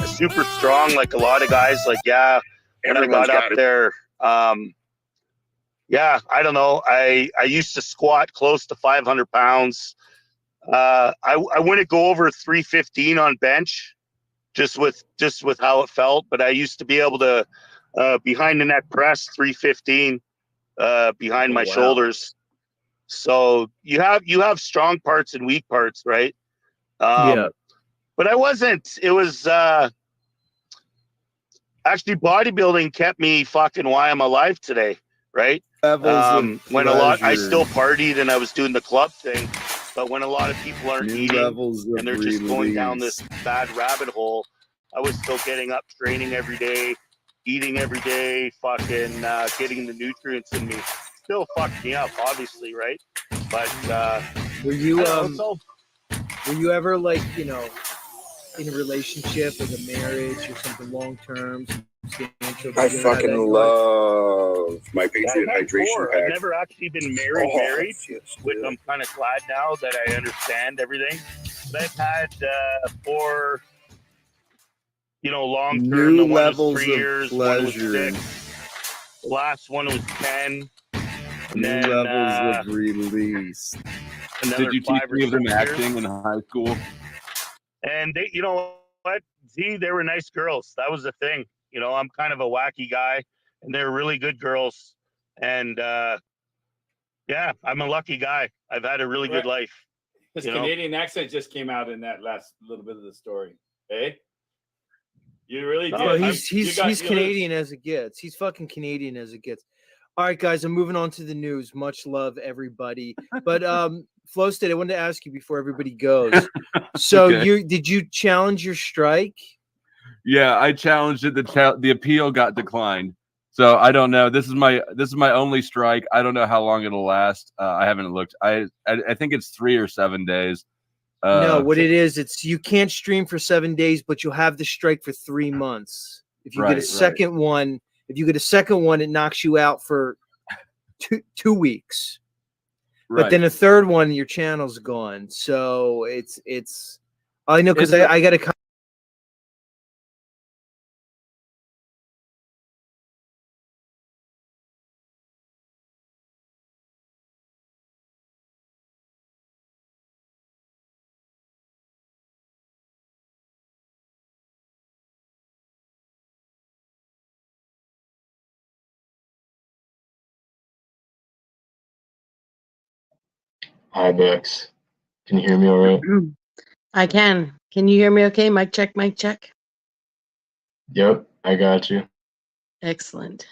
super strong like a lot of guys. Like, when I Everyone's got up got it. there, I don't know. I used to squat close to 500 pounds. I wouldn't go over 315 on bench, just with how it felt. But I used to be able to behind the neck press 315 behind my shoulders. So you have strong parts and weak parts, right? Yeah. But I wasn't. It was actually bodybuilding kept me fucking why I'm alive today, right? When I still partied and I was doing the club thing, but when a lot of people aren't eating and they're just going down this bad rabbit hole, I was still getting up, training every day, eating every day, fucking getting the nutrients in me. Still fucked me up, obviously, right? But were you ever like, you know, in a relationship, like a marriage or something long term? I fucking love my Patriot Hydration Pack. I've never actually been married, which I'm kind of glad now that I understand everything. But I've had 4, you know, long term. New the one levels was 3 of years, pleasure. one was 6. The last one was 10. New then, levels of release. Did you teach any of them acting in high school? And they, you know what? Z, they were nice girls. That was the thing. You know, I'm kind of a wacky guy, and they're really good girls. And yeah, I'm a lucky guy. I've had a really good life. His you know? Canadian accent just came out in that last little bit of the story. Hey, you really did. Oh, he's Canadian as it gets. He's fucking Canadian as it gets. All right, guys, I'm moving on to the news. Much love, everybody. But Flow State, I wanted to ask you before everybody goes. So Okay. did you challenge your strike? Yeah, I challenged it. The appeal got declined. So I don't know. This is my only strike. I don't know how long it'll last. I haven't looked. I think it's 3 or 7 days. No, what it is, it's you can't stream for 7 days, but you'll have the strike for 3 months. If you get a second one, it knocks you out for two weeks. But then a third one, your channel's gone. So it's I know because I got to. Hi, Bex. Can you hear me all right? I can. Can you hear me okay? Mic check, mic check. Yep, I got you. Excellent.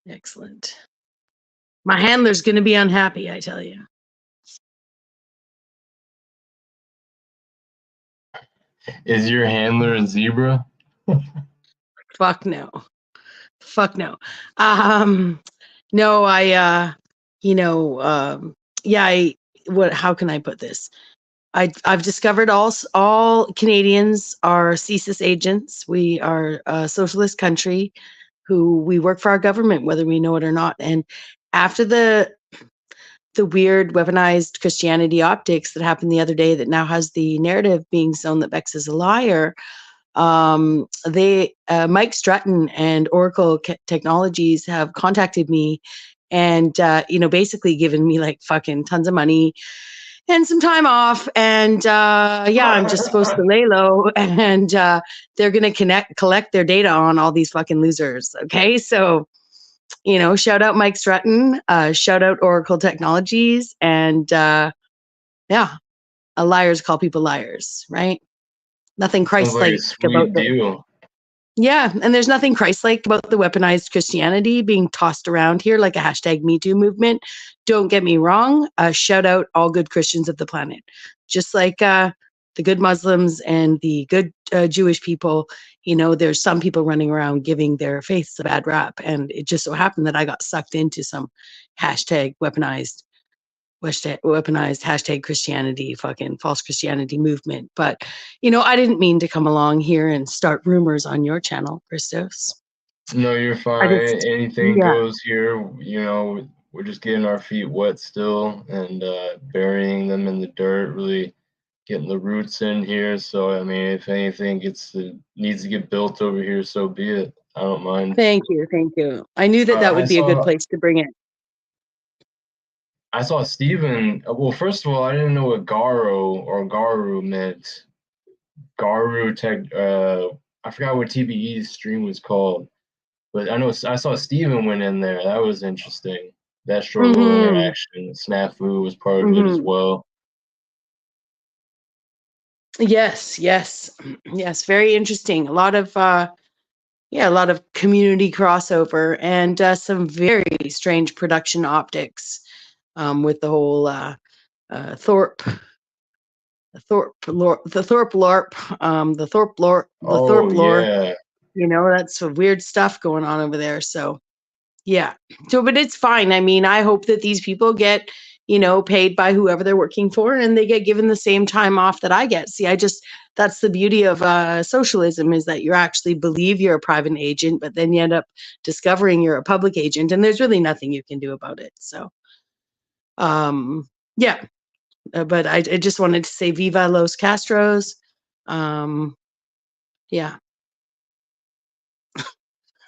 Excellent. My handler's going to be unhappy, I tell you. Is your handler a zebra? Fuck no. Fuck no. No, how can I put this? I've discovered all Canadians are CSIS agents. We are a socialist country who we work for our government, whether we know it or not. And after the weird weaponized Christianity optics that happened the other day that now has the narrative being sown that Bex is a liar, Mike Stratton and Oracle Technologies have contacted me and, basically given me like fucking tons of money and some time off. And I'm just supposed to lay low and they're going to collect their data on all these fucking losers. Okay. So, shout out Mike Stratton, shout out Oracle Technologies, and liars call people liars, right? Nothing Christ-like about deal. Yeah, and there's nothing Christ-like about the weaponized Christianity being tossed around here like a hashtag #MeToo movement. Don't get me wrong. Shout out all good Christians of the planet. Just like the good Muslims and the good Jewish people, there's some people running around giving their faiths a bad rap. And it just so happened that I got sucked into some hashtag weaponized hashtag Christianity, fucking false Christianity movement. But, I didn't mean to come along here and start rumors on your channel, Christos. No, you're fine. Anything goes here. We're just getting our feet wet still and burying them in the dirt, really getting the roots in here. So, I mean, if anything needs to get built over here, so be it. I don't mind. Thank you. I knew that would be a good place to bring it. I saw Steven. Well, first of all, I didn't know what Garo or Garu meant. Garu Tech. I forgot what TBE's stream was called, but I know I saw Steven went in there. That was interesting. That short little interaction. Snafu was part of it as well. Yes, yes, yes. Very interesting. A lot of a lot of community crossover and some very strange production optics with the whole Thorpe lore, the Thorpe lore. Yeah. You know, that's some weird stuff going on over there. So, yeah. So, but it's fine. I mean, I hope that these people get, you know, paid by whoever they're working for, and they get given the same time off that I get. See, that's the beauty of socialism, is that you actually believe you're a private agent, but then you end up discovering you're a public agent, and there's really nothing you can do about it. So, yeah. But I just wanted to say Viva Los Castros. Yeah.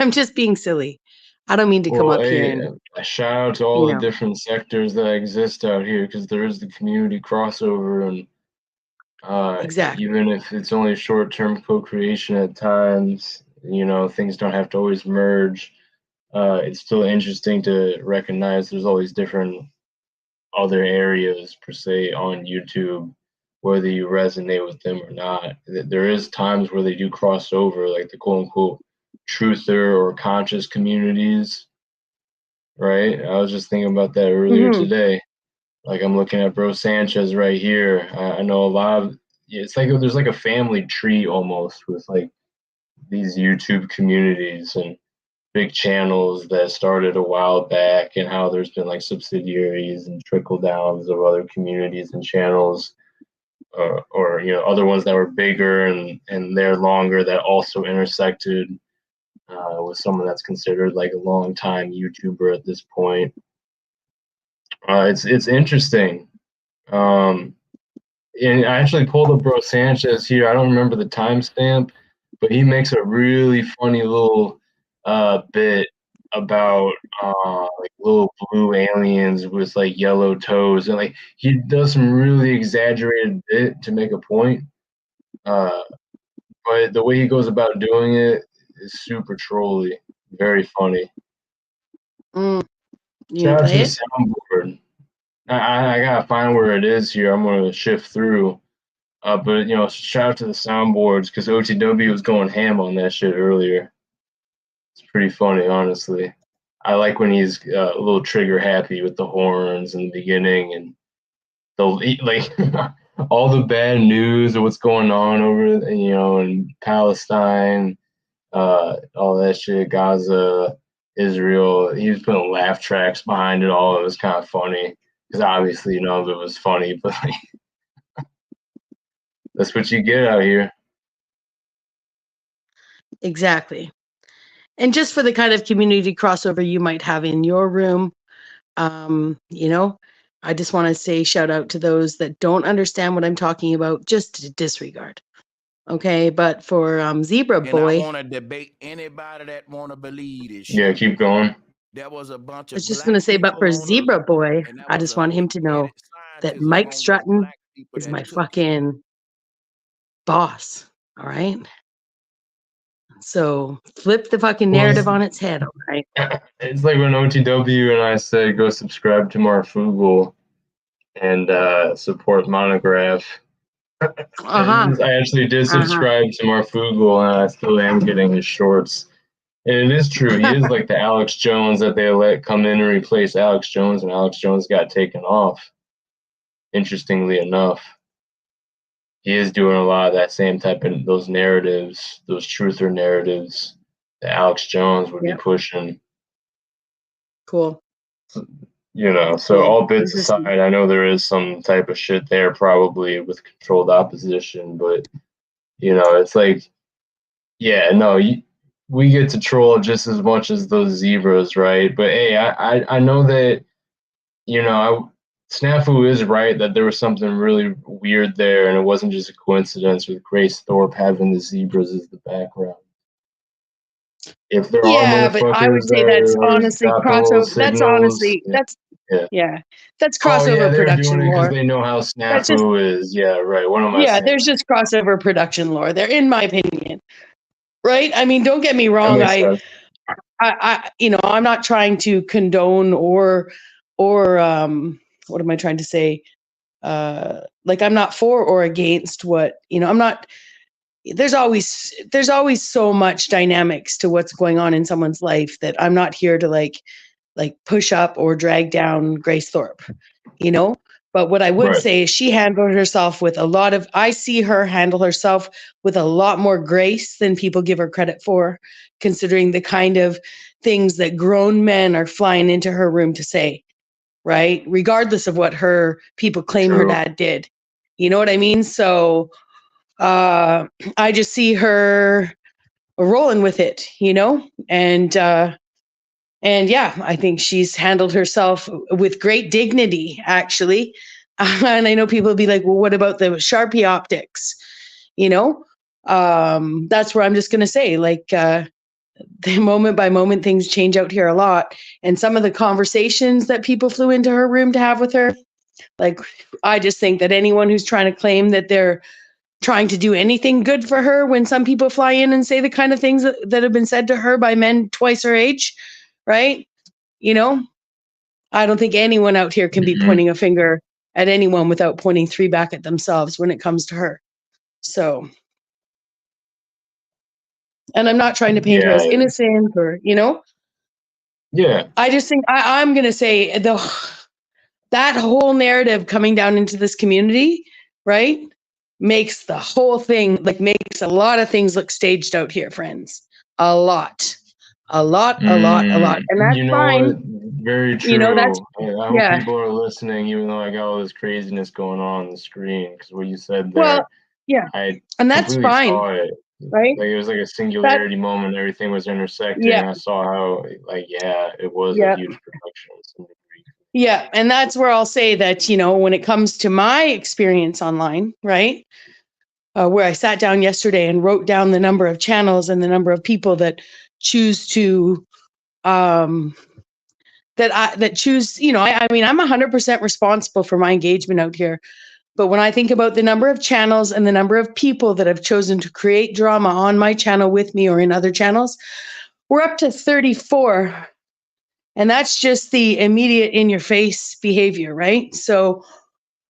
I'm just being silly. I don't mean to come up here and a shout out to all the different sectors that exist out here, because there is the community crossover, and exactly. Even if it's only short-term co-creation at times, you know, things don't have to always merge. It's still interesting to recognize there's always different other areas per se on YouTube, whether you resonate with them or not. There is times where they do cross over, like the quote-unquote truther or conscious communities, right? I was just thinking about that earlier today. Like, I'm looking at Bro Sanchez right here. I know a lot of, it's like there's like a family tree almost with like these YouTube communities and big channels that started a while back, and how there's been like subsidiaries and trickle downs of other communities and channels, or you know, other ones that were bigger and they're longer that also intersected with someone that's considered like a long time YouTuber at this point. It's interesting. And I actually pulled up Bro Sanchez here. I don't remember the timestamp, but he makes a really funny little bit about like little blue aliens with like yellow toes, and like he does some really exaggerated bit to make a point. But the way he goes about doing it is super trolly, very funny. Shout out to the soundboard. I gotta find where it is here. I'm gonna shift through. But you know, shout out to the soundboards, because OTW was going ham on that shit earlier. It's pretty funny, honestly. I like when he's a little trigger happy with the horns in the beginning, and the like all the bad news of what's going on over, you know, in Palestine, all that shit, Gaza, Israel. He was putting laugh tracks behind it all. It was kind of funny, because obviously none of it was funny, but like, that's what you get out here. Exactly. And just for the kind of community crossover you might have in your room, you know, I just want to say shout out to those that don't understand what I'm talking about, just to disregard. Okay, but for Zebra Boy, I want to debate anybody that want to believe this shit. Yeah, keep going. There was a bunch I of was just going to say, but for Zebra Boy, I just want him to know that Mike Strutton is my fucking boss. All right. So flip the fucking narrative on its head. All right. It's like when OTW and I said go subscribe to Marfugal and support Monograph. I actually did subscribe to Marfugal, and I still am getting his shorts. And it is true. He is like the Alex Jones that they let come in and replace Alex Jones, and Alex Jones got taken off. Interestingly enough, he is doing a lot of that same type of those narratives, those truther narratives that Alex Jones would be pushing. Cool. You know, so all bits aside, I know there is some type of shit there probably with controlled opposition, but you know, it's like, yeah, no, we get to troll just as much as those zebras, right? But hey, I know that, you know, Snafu is right that there was something really weird there, and it wasn't just a coincidence with Grace Thorpe having the zebras as the background. If there are but I would say that's honestly crossover. That's honestly Yeah. That's Oh crossover yeah, they're production doing it because lore. they know how That's just Snafu is. Yeah, right. What am I saying? there's just crossover production lore there, in my opinion. Right? I mean, don't get me That wrong. makes sense. I'm not trying to condone or what am I trying to say? Like I'm not for or against what, I'm not. There's always so much dynamics to what's going on in someone's life that I'm not here to like push up or drag down Grace Thorpe, But what I would Right. say is she handled herself with I see her handle herself with a lot more grace than people give her credit for, considering the kind of things that grown men are flying into her room to say, right? Regardless of what her people claim her True. dad did. You know what I mean? So I just see her rolling with it, and yeah, I think she's handled herself with great dignity, actually. And I know people will be like, well, what about the Sharpie optics? That's where I'm just going to say, the moment by moment, things change out here a lot. And some of the conversations that people flew into her room to have with her, I just think that anyone who's trying to claim that they're trying to do anything good for her, when some people fly in and say the kind of things that have been said to her by men twice her age, right? I don't think anyone out here can be pointing a finger at anyone without pointing three back at themselves when it comes to her. So, and I'm not trying to paint her as innocent or, Yeah. I just think I'm going to say that whole narrative coming down into this community, right, makes the whole thing, makes a lot of things look staged out here, friends. A lot. And that's fine. What? Very true. That's, I hope people are listening, even though I got all this craziness going on the screen. Because what you said there, well, yeah, I and that's completely fine, saw it. right? Like it was like a singularity moment. Everything was intersecting. I saw how, it was a huge production. Yeah, and that's where I'll say that, when it comes to my experience online, right, where I sat down yesterday and wrote down the number of channels and the number of people that choose to, choose, I mean, I'm 100% responsible for my engagement out here. But when I think about the number of channels and the number of people that have chosen to create drama on my channel with me or in other channels, we're up to 34. And that's just the immediate in your face behavior, right? So,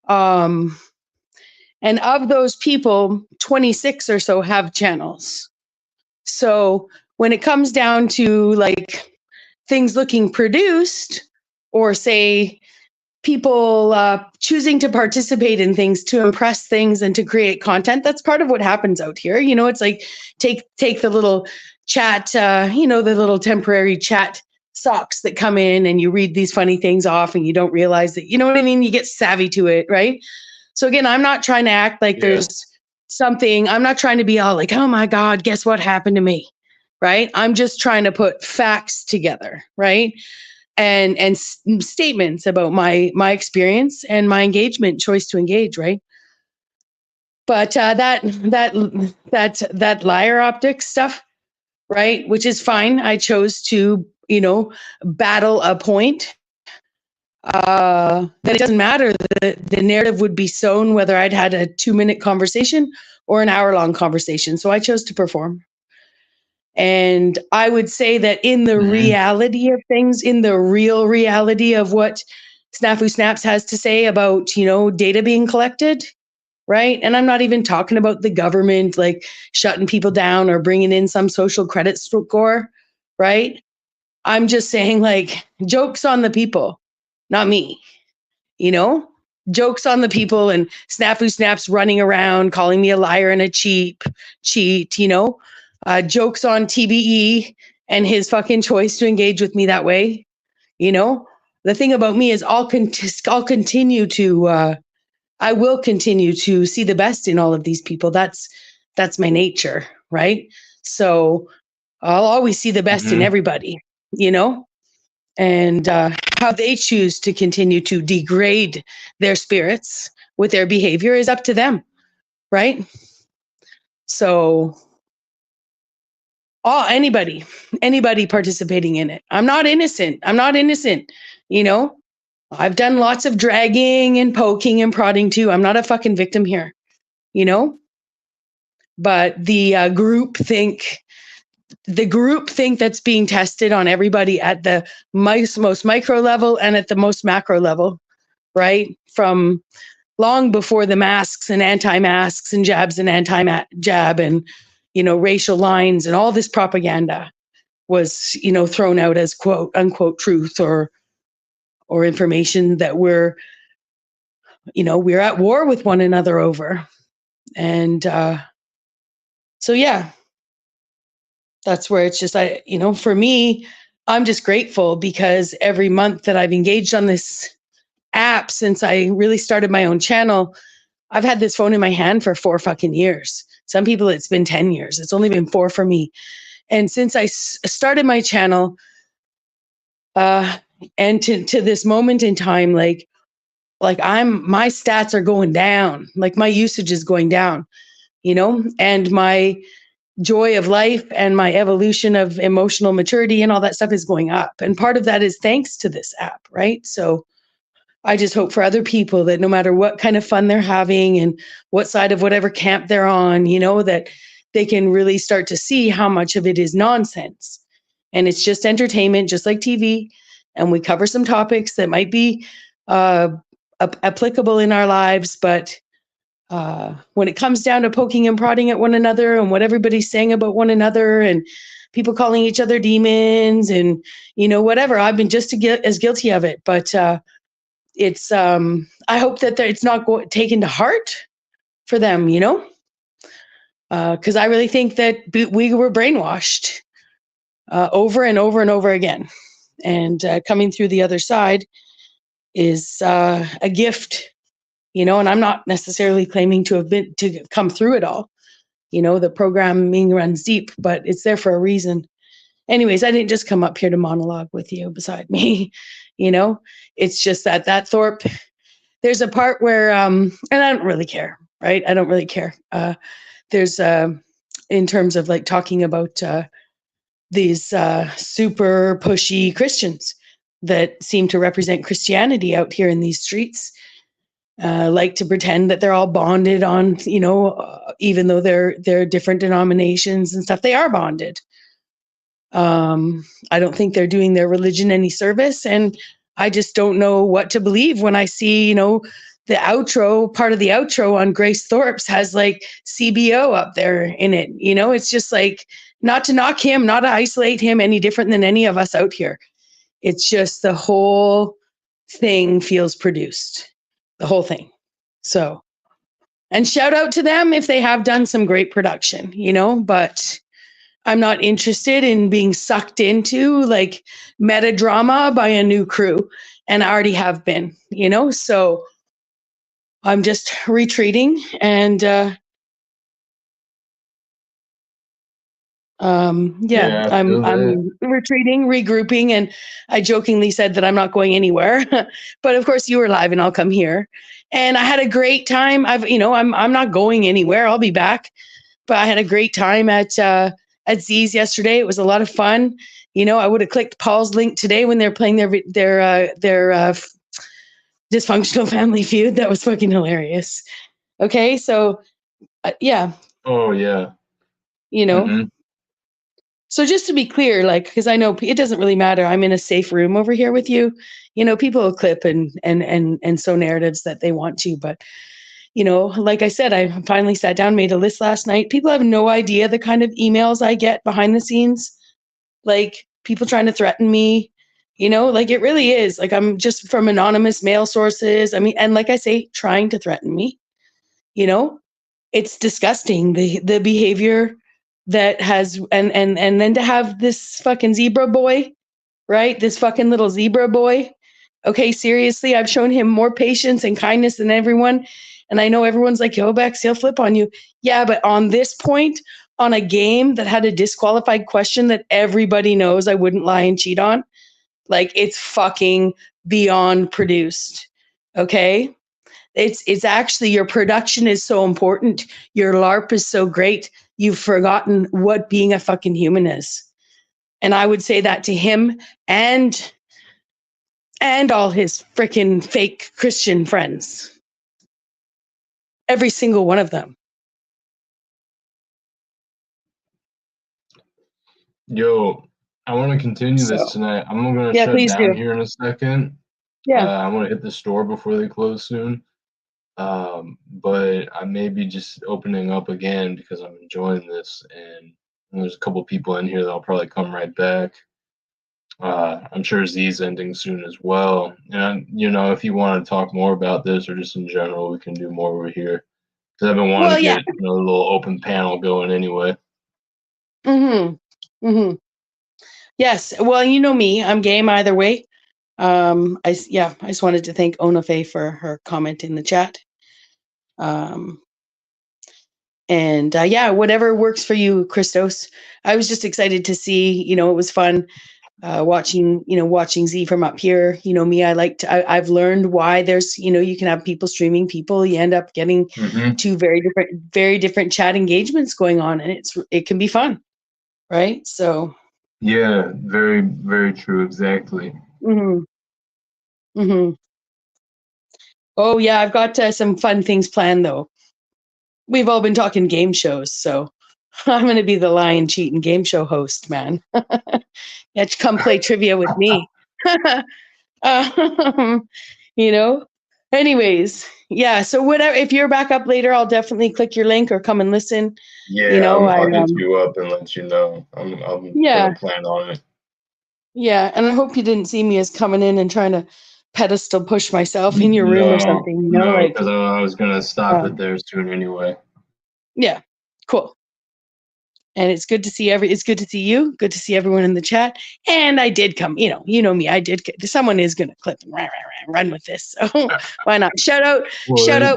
and of those people, 26 or so have channels. So when it comes down to things looking produced, or say people choosing to participate in things to impress things and to create content, that's part of what happens out here. It's like take the little chat, the little temporary chat socks that come in, and you read these funny things off and you don't realize that, you know what I mean? You get savvy to it, right? So again, I'm not trying to act like there's something, I'm not trying to be all like, oh my God, guess what happened to me, right? I'm just trying to put facts together, right? And statements about my experience and my engagement, choice to engage, right? But that liar optics stuff, right? Which is fine. I chose to, battle a point. That it doesn't matter. The narrative would be sown whether I'd had a 2-minute conversation or an hour-long conversation. So I chose to perform. And I would say that in the reality of things, in the real reality of what Snafu Snaps has to say about, data being collected, right? And I'm not even talking about the government shutting people down or bringing in some social credit score, right? I'm just saying jokes on the people, not me, jokes on the people, and Snafu Snaps running around calling me a liar and a cheat, jokes on TBE and his fucking choice to engage with me that way. The thing about me is I will continue to see the best in all of these people. That's my nature, right? So I'll always see the best in everybody, and how they choose to continue to degrade their spirits with their behavior is up to them, right? So anybody participating in it. I'm not innocent, I've done lots of dragging and poking and prodding too. I'm not a fucking victim here, you know? But the group think that's being tested on everybody at the most micro level and at the most macro level, right? From long before the masks and anti-masks and jabs and anti-jab and, you know, racial lines and all this propaganda was, you know, thrown out as quote unquote truth or information that we're at war with one another over. And so, yeah, that's where it's just, for me, I'm just grateful because every month that I've engaged on this app since I really started my own channel, I've had this phone in my hand for 4 fucking years. Some people, it's been 10 years. It's only been 4 for me. And since I started my channel, and to this moment in time, like my stats are going down, like my usage is going down, you know, and my joy of life and my evolution of emotional maturity and all that stuff is going up. And part of that is thanks to this app, right? So I just hope for other people that no matter what kind of fun they're having and what side of whatever camp they're on, you know, that they can really start to see how much of it is nonsense. And it's just entertainment, just like TV. And we cover some topics that might be applicable in our lives. But when it comes down to poking and prodding at one another and what everybody's saying about one another and people calling each other demons and, you know, whatever, I've been just as guilty of it. But it's I hope that it's not taken to heart for them, you know, because I really think that we were brainwashed over and over and over again. And coming through the other side is a gift, you know, and I'm not necessarily claiming to come through it all. You know, the programming runs deep, but it's there for a reason. Anyways, I didn't just come up here to monologue with you beside me, you know. It's just that Thorpe, there's a part where, and I don't really care, right? I don't really care. There's, in terms of like talking about these super pushy Christians that seem to represent Christianity out here in these streets, like to pretend that they're all bonded on, you know, even though they're different denominations and stuff, they are bonded. I don't think they're doing their religion any service, and I just don't know what to believe when I see, you know, the outro, part of the outro on Grace Thorpe's has like CBO up there in it. You know, it's just like, not to knock him, not to isolate him any different than any of us out here. It's just the whole thing feels produced, the whole thing. So, and shout out to them if they have done some great production, you know, but I'm not interested in being sucked into like meta drama by a new crew, and I already have been, you know, so I'm just retreating and I'm retreating, regrouping, and I jokingly said that I'm not going anywhere, but of course you were live and I'll come here. And I had a great time. I'm not going anywhere. I'll be back, but I had a great time at Z's yesterday. It was a lot of fun. You know, I would have clicked Paul's link today when they're playing their Dysfunctional Family Feud. That was fucking hilarious. Okay, so yeah. Oh yeah. You know. Mm-hmm. So just to be clear, like, because I know it doesn't really matter. I'm in a safe room over here with you. You know, people will clip and sow narratives that they want to, but you know, like I said, I finally sat down, made a list last night. People have no idea the kind of emails I get behind the scenes, like people trying to threaten me. You know, like it really is. Like I'm just from anonymous mail sources. I mean, and like I say, trying to threaten me. You know, it's disgusting the behavior that has and then to have this fucking zebra boy, right? This fucking little zebra boy. Okay, seriously, I've shown him more patience and kindness than everyone. And I know everyone's like, yo, Bex, he'll flip on you. Yeah, but on this point, on a game that had a disqualified question that everybody knows I wouldn't lie and cheat on, like it's fucking beyond produced. Okay? It's actually, your production is so important. Your LARP is so great. You've forgotten what being a fucking human is. And I would say that to him and and all his freaking fake Christian friends. Every single one of them. Yo, I want to continue this tonight. I'm going to shut down here in a second. Yeah. I want to hit the store before they close soon. But I may be just opening up again because I'm enjoying this, and there's a couple people in here that'll probably come right back. I'm sure Z's ending soon as well. And you know, if you want to talk more about this or just in general, we can do more over here. Because I've been wanting to get a little open panel going anyway. Yes. Well, you know me. I'm game either way. I just wanted to thank Onafe for her comment in the chat. Whatever works for you, Christos. I was just excited to see, it was fun watching Z from up here. You know me, I've learned why there's, you can have people streaming people. You end up getting two very different chat engagements going on, and it can be fun, right? So. Yeah, very, very true. Exactly. Oh yeah, I've got some fun things planned though. We've all been talking game shows, so I'm going to be the lion cheating game show host, man. You have to come play trivia with me. Anyways, yeah. So whatever, if you're back up later, I'll definitely click your link or come and listen. Yeah, I'll hit you up and let you know. I'm gonna plan on it. Yeah, and I hope you didn't see me as coming in and trying to pedestal push myself in your room or something. No, because I was gonna stop it there soon anyway. Yeah, cool. And it's good to see it's good to see you. Good to see everyone in the chat. And I did come. You know me. I did. Someone is gonna clip and run with this. So why not? Shout out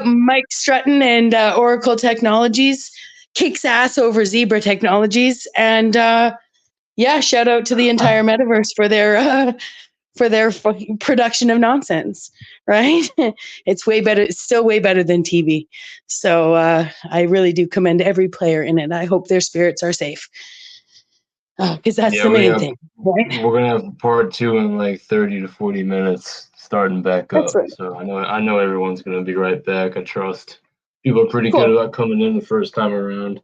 Mike Strutton and Oracle Technologies. Kicks ass over Zebra Technologies. And shout out to the entire metaverse for their production of nonsense, right? It's way better. It's still way better than TV. So I really do commend every player in it. I hope their spirits are safe, because that's the main thing, right? We're gonna have part 2 in like 30 to 40 minutes, starting back up. Right. So I know everyone's gonna be right back. I trust people are pretty good about coming in the first time around.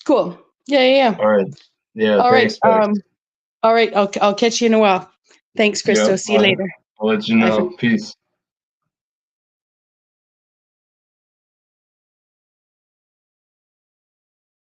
Cool. Yeah. All right. Yeah. All thanks, right. All right. I'll catch you in a while. Thanks, Christo. See you later. I'll let you know. Peace.